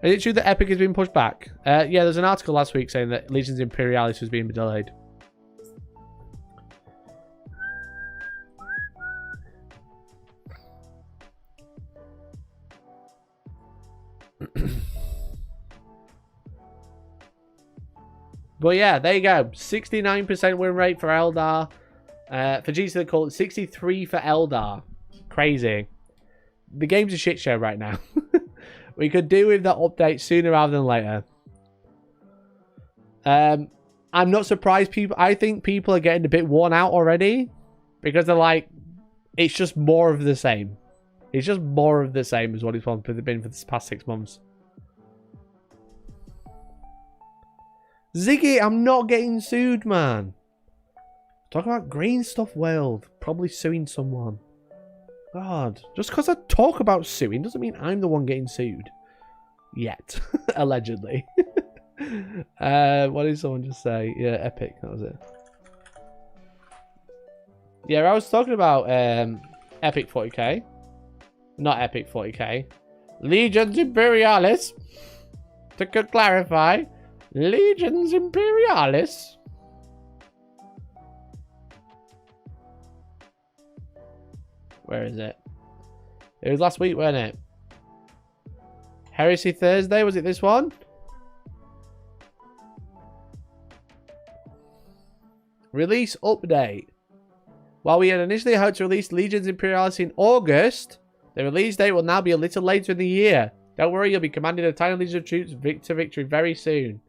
Is it true that Epic has been pushed back? Yeah, there's an article last week saying that Legions Imperialis was being delayed. But yeah, there you go. 69% win rate for Eldar. For G to the Cult, 63 for Eldar. Crazy. The game's a shit show right now. We could do with that update sooner rather than later. I'm not surprised I think people are getting a bit worn out already. Because they're like, it's just more of the same. It's just more of the same as what it's been for the past 6 months. Ziggy, I'm not getting sued, man. Talk about green stuff world. Probably suing someone. God. Just because I talk about suing doesn't mean I'm the one getting sued. Yet. Allegedly. What did someone just say? Yeah, epic. That was it. Yeah, I was talking about epic 40k. Not epic 40k. Legions Imperialis. To clarify. Legions Imperialis. Where is it? It was last week, wasn't it? Heresy Thursday, was it this one? Release update. While we had initially hoped to release Legions Imperialis in August, the release date will now be a little later in the year. Don't worry, you'll be commanding a tiny legion of troops to victory very soon.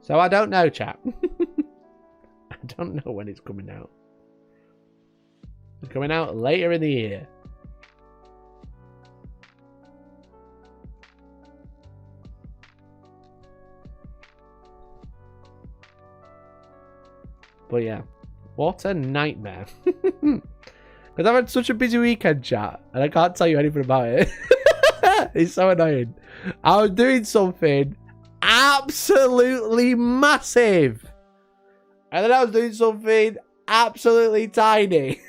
So I don't know, chap. I don't know when it's coming out. It's coming out later in the year. But yeah, what a nightmare. Because I've had such a busy weekend, chat, and I can't tell you anything about it. It's so annoying. I was doing something absolutely massive. And then I was doing something absolutely tiny.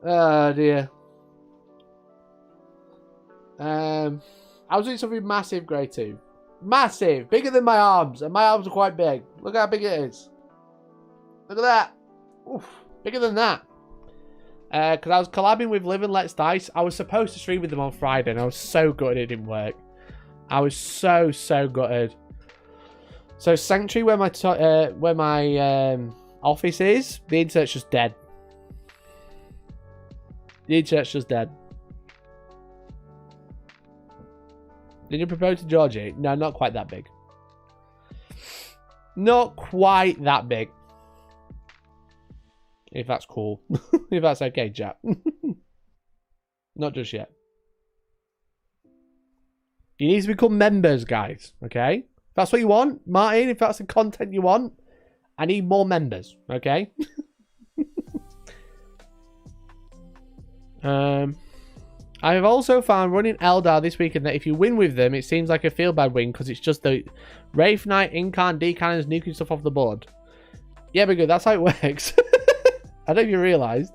Oh dear. I was doing something massive, Grey 2. Massive. Bigger than my arms. And my arms are quite big. Look how big it is. Look at that. Oof. Bigger than that. Because I was collabing with Live and Let's Dice. I was supposed to stream with them on Friday. And I was so gutted it didn't work. I was so gutted. So Sanctuary, where my office is, the internet's just dead. The internet's just dead. Did you propose to Georgie? No, not quite that big. Not quite that big. If that's cool. If that's okay, Jack. Not just yet. You need to become members, guys. Okay? If that's what you want, Martin, if that's the content you want, I need more members. Okay? I have also found running Eldar this weekend that if you win with them, it seems like a feel-bad win because it's just the Wraith Knight, Incarn, D-Cannons nuking stuff off the board. Yeah, but good. That's how it works. I don't know if you realised.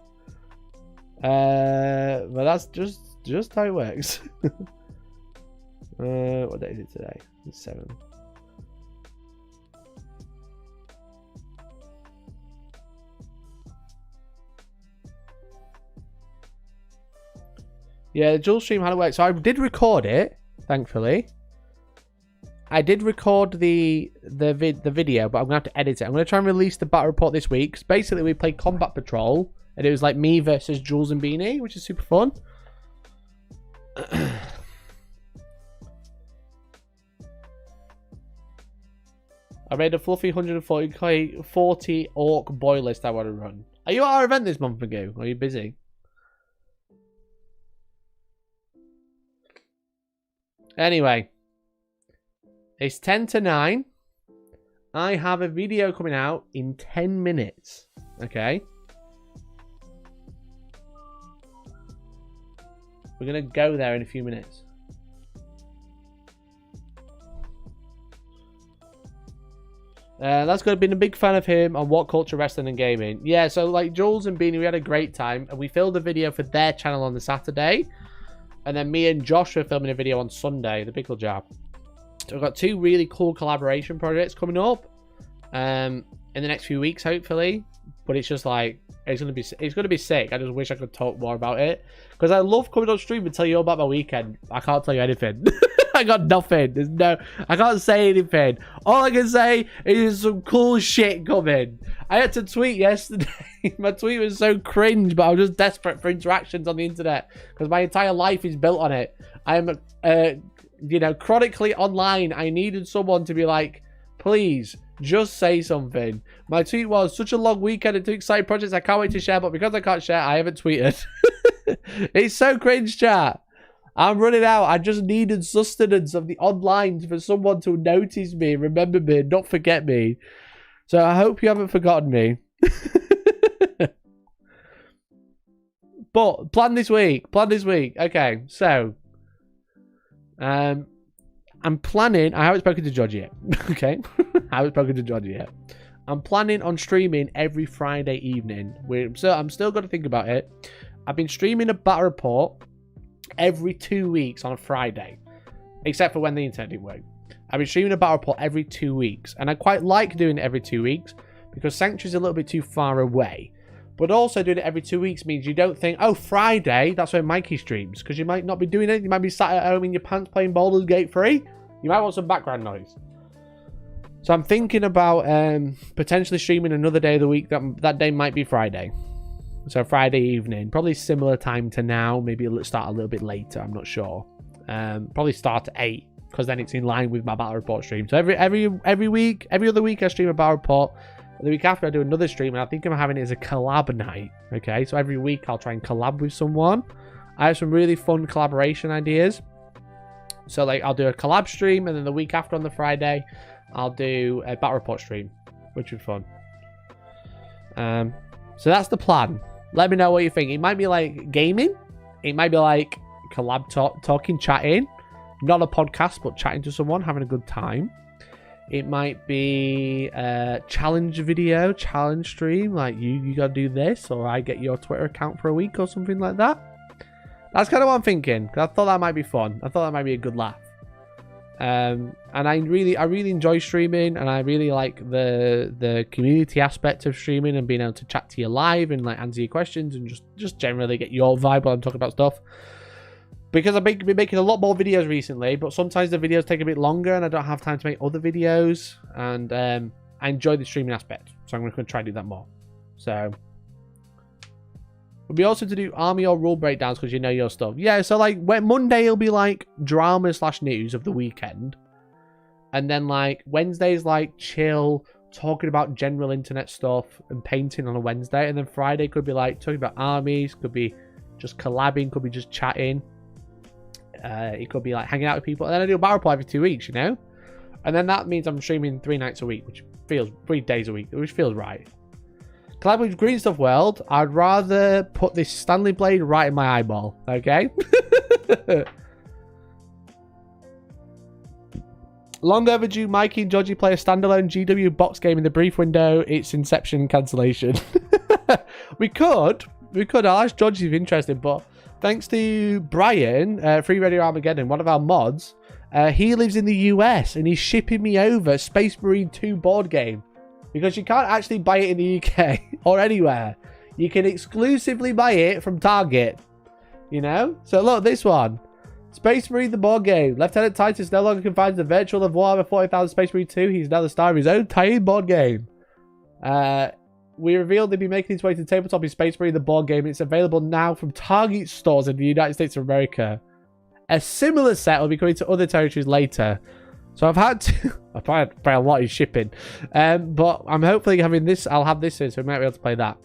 But that's just how it works. What day is it today? It's 7. Yeah, the dual stream had to work. So I did record it, thankfully. I did record the video, but I'm going to have to edit it. I'm going to try and release the battle report this week. Because basically, we played Combat Patrol. And it was like me versus Jules and Beanie, which is super fun. I made a fluffy 140 orc boy list I want to run. Are you at our event this month, Magoo? Or are you busy? Anyway, it's 10 to 9. I have a video coming out in 10 minutes. Okay. We're going to go there in a few minutes. That's going to be a big fan of him on What Culture Wrestling and Gaming. Yeah, so like Jules and Beanie, we had a great time. And we filmed a video for their channel on the Saturday. And then me and Josh were filming a video on Sunday, the Pickle Jab. So we've got 2 really cool collaboration projects coming up in the next few weeks, hopefully. But it's just like, it's gonna be sick. I just wish I could talk more about it. Because I love coming on stream and tell you all about my weekend. I can't tell you anything. I got nothing. I can't say anything. All I can say is some cool shit coming. I had to tweet yesterday. My tweet was so cringe, but I was just desperate for interactions on the internet because my entire life is built on it. I'm, chronically online. I needed someone to be like, please, just say something. My tweet was, such a long weekend and 2 exciting projects I can't wait to share, but because I can't share, I haven't tweeted. It's so cringe, chat. I'm running out. I just needed sustenance of the online for someone to notice me, remember me, not forget me. So I hope you haven't forgotten me. But plan this week. Okay, so I'm planning. I haven't spoken to George yet. Okay, I haven't spoken to George yet. I'm planning on streaming every Friday evening. I'm still going to think about it. I've been streaming a battle report every 2 weeks on a Friday, except for when the internet didn't work. I've been streaming a battle report every 2 weeks, and I quite like doing it every 2 weeks because Sanctuary's a little bit too far away. But also doing it every 2 weeks means you don't think, oh, Friday, that's when Mikey streams, because you might not be doing it. You might be sat at home in your pants playing Baldur's Gate 3. You might want some background noise. So I'm thinking about potentially streaming another day of the week. That day might be Friday. So Friday evening, probably similar time to now. Maybe it'll start a little bit later. I'm not sure. Probably start at 8 because then it's in line with my battle report stream. So every week, every other week I stream a battle report. The week after I do another stream, and I think I'm having it as a collab night. Okay, so every week I'll try and collab with someone. I have some really fun collaboration ideas. So like I'll do a collab stream, and then the week after on the Friday, I'll do a battle report stream, which would be fun. So that's the plan. Let me know what you think. It might be like gaming. It might be like collab talking, chatting. Not a podcast, but chatting to someone, having a good time. It might be a challenge video, challenge stream. Like you gotta do this, or I get your Twitter account for a week or something like that. That's kind of what I'm thinking. Cause I thought that might be fun. I thought that might be a good laugh. And I really enjoy streaming, and I really like the community aspect of streaming and being able to chat to you live and like answer your questions and just generally get your vibe while I'm talking about stuff. Because I've been making a lot more videos recently, but sometimes the videos take a bit longer and I don't have time to make other videos, and I enjoy the streaming aspect, so I'm going to try to do that more. So we'll be also to do army or rule breakdowns because you know your stuff. Yeah, so like Monday will be like drama / news of the weekend, and then like Wednesday's like chill, talking about general internet stuff and painting on a Wednesday, and then Friday could be like talking about armies, could be just collabing, could be just chatting. It could be like hanging out with people, and then I do a battle report every 2 weeks, you know, and then that means I'm streaming 3 nights a week, which feels 3 days a week, which feels right. Collab with Green Stuff World. I'd rather put this Stanley Blade right in my eyeball. Okay. Long overdue. Mikey and Georgie play a standalone GW box game in the brief window. It's Inception cancellation. We could. I'll ask Georgie if interested, but thanks to Brian, Free Radio Armageddon, one of our mods, he lives in the US and he's shipping me over Space Marine 2 board game. Because you can't actually buy it in the UK or anywhere. You can exclusively buy it from Target. You know? So look, this one. Space Marine the board game. Lieutenant Titus no longer confines the virtual of Warhammer 40,000 Space Marine 2. He's now the star of his own tiny board game. We revealed he'd be making his way to the tabletop in Space Marine the board game. And it's available now from Target stores in the United States of America. A similar set will be coming to other territories later. So I've had to... I probably pay a lot in shipping. But I'm hopefully having this... I'll have this in, so we might be able to play that.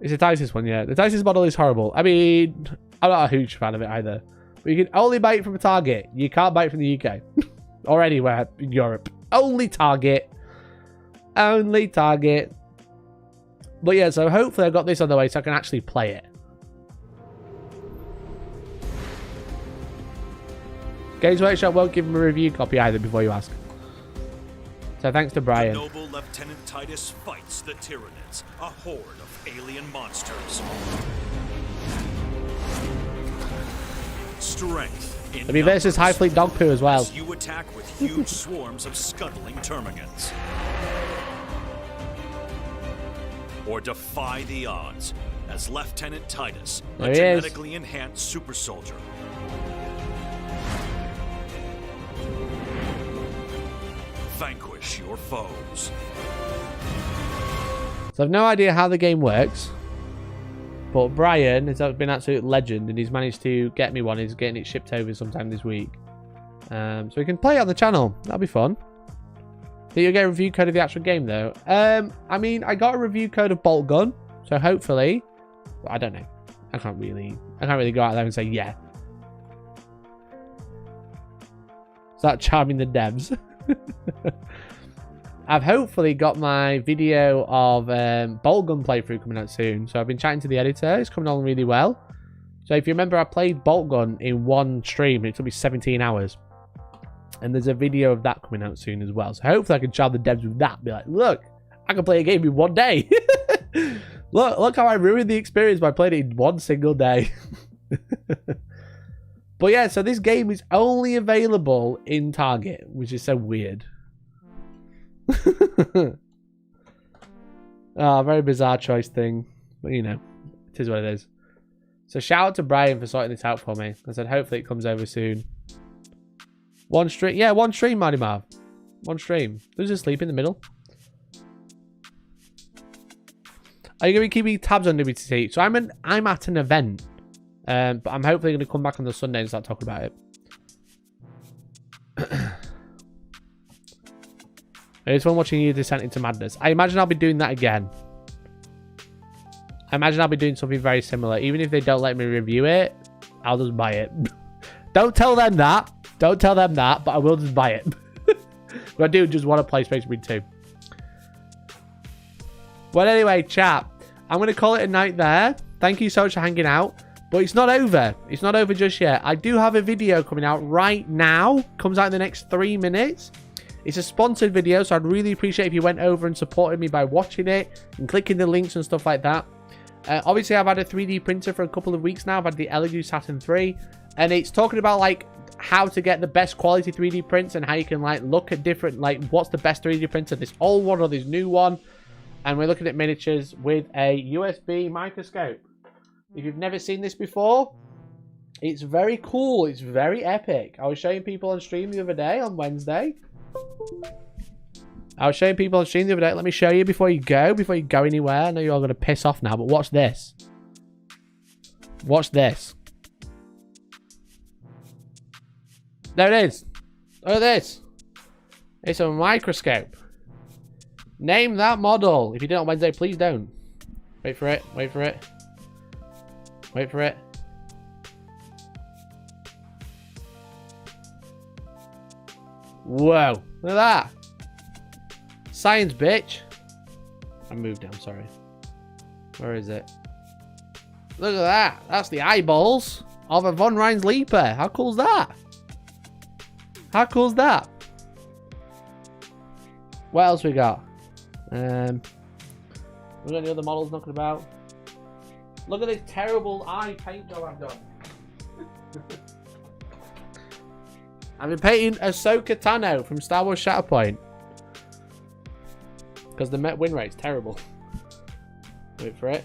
It's a Titus one, yeah. The Titus model is horrible. I mean, I'm not a huge fan of it either. But you can only buy it from a Target. You can't buy it from the UK. Or anywhere in Europe. Only Target. Only Target. But yeah, so hopefully I've got this on the way so I can actually play it. Games Workshop won't give him a review copy either before you ask. So thanks to Brian. The noble Lieutenant Titus fights the Tyranids, a horde of alien monsters. Strength in It'll be versus High Fleet Dog Poo as well. As you attack with huge swarms of scuttling termagants. Or defy the odds as Lieutenant Titus, a genetically enhanced super soldier. vanquish your foes. So I've no idea how the game works. But Brian has been an absolute legend and he's managed to get me one. He's getting it shipped over sometime this week. So we can play it on the channel. That'll be fun. Think you'll get a review code of the actual game though? I mean, I got a review code of Bolt Gun. So hopefully, I don't know. I can't really go out there and say yeah. Start charming the devs. I've hopefully got my video of Bolt Gun playthrough coming out soon. So I've been chatting to the editor. It's coming on really well. So if you remember, I played Bolt Gun in one stream. And it took me 17 hours. And there's a video of that coming out soon as well. So hopefully I can charm the devs with that. Be like, look, I can play a game in one day. Look how I ruined the experience by playing it in one single day. But yeah, so this game is only available in Target, which is so weird. Oh, very bizarre choice thing. But you know, it is what it is. So shout out to Brian for sorting this out for me. I said hopefully it comes over soon. One stream. Yeah, one stream, Marty Marv. One stream. Who's asleep in the middle? Are you going to be keeping tabs on WTC? So I'm at an event. But I'm hopefully going to come back on the Sunday and start talking about it. It's fun watching you descent into madness. I imagine I'll be doing that again. I imagine I'll be doing something very similar. Even if they don't let me review it, I'll just buy it. Don't tell them that. Don't tell them that, but I will just buy it. But I do just want to play Space Marine 2. Well, anyway, chat. I'm going to call it a night there. Thank you so much for hanging out. But it's not over. It's not over just yet. I do have a video coming out right now. Comes out in the next 3 minutes. It's a sponsored video, so I'd really appreciate if you went over and supported me by watching it and clicking the links and stuff like that. Obviously, I've had a 3D printer for a couple of weeks now. I've had the Elegoo Saturn 3. And it's talking about, like, how to get the best quality 3D prints and how you can, like, look at different, like, what's the best 3D printer, this old one or this new one. And we're looking at miniatures with a USB microscope. If you've never seen this before, it's very cool. It's very epic. I was showing people on stream the other day, on Wednesday. Let me show you before you go anywhere. I know you're all going to piss off now, but watch this. Watch this. There it is. Look at this. It's a microscope. Name that model. If you did it on Wednesday, please don't. Wait for it. Wait for it. Wait for it. Whoa. Look at that. Science, bitch. I moved down, sorry. Where is it? Look at that. That's the eyeballs of a Von Rhein's Leaper. How cool is that? How cool is that? What else we got? We got any other models knocking about? Look at this terrible eye paint job I've done. I've been painting Ahsoka Tano from Star Wars Shatterpoint. Because the win rate's terrible. Wait for it.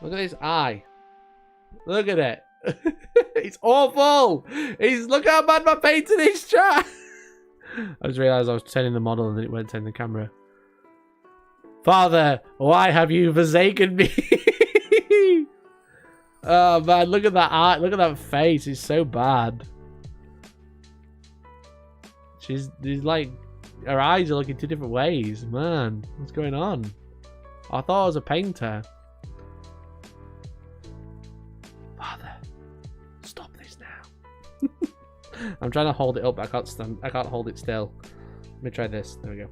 Look at this eye. Look at it. It's awful. Look how bad my painting is, chat. I just realised I was turning the model and then it went turn the camera. Father, why have you forsaken me? Oh man, look at that eye. Look at that face. It's so bad. She's like, her eyes are looking two different ways. Man, what's going on? I thought I was a painter. Father, stop this now. I'm trying to hold it up, but I can't hold it still. Let me try this. There we go.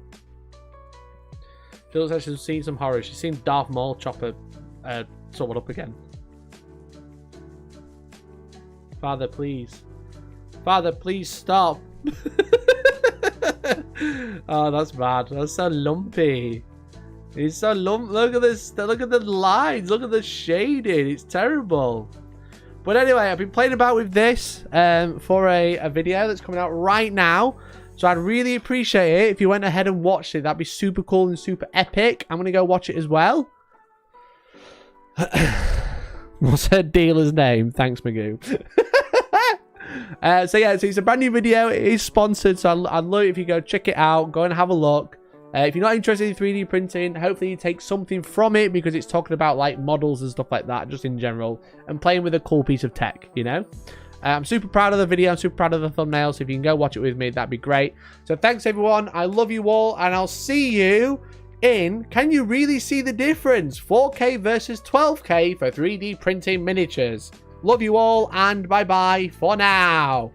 She looks like she's seen some horror. She's seen Darth Maul chop someone up again. Father, please. Father, please stop. Oh, that's bad. That's so lumpy. It's so lumpy. Look at this. Look at the lines. Look at the shading. It's terrible. But anyway, I've been playing about with this for a video that's coming out right now. So I'd really appreciate it if you went ahead and watched it. That'd be super cool and super epic. I'm going to go watch it as well. What's her dealer's name? Thanks, Magoo. So yeah, so it's a brand new video. It is sponsored, so I'd love it if you go check it out. Go and have a look. If you're not interested in 3D printing, hopefully you take something from it, because it's talking about like models and stuff like that, just in general, and playing with a cool piece of tech, you know. I'm super proud of the video. I'm super proud of the thumbnail. So if you can go watch it with me, that'd be great. So thanks everyone. I love you all, and I'll see you in, can you really see the difference? 4K versus 12K for 3D printing miniatures. Love you all, and bye bye for now.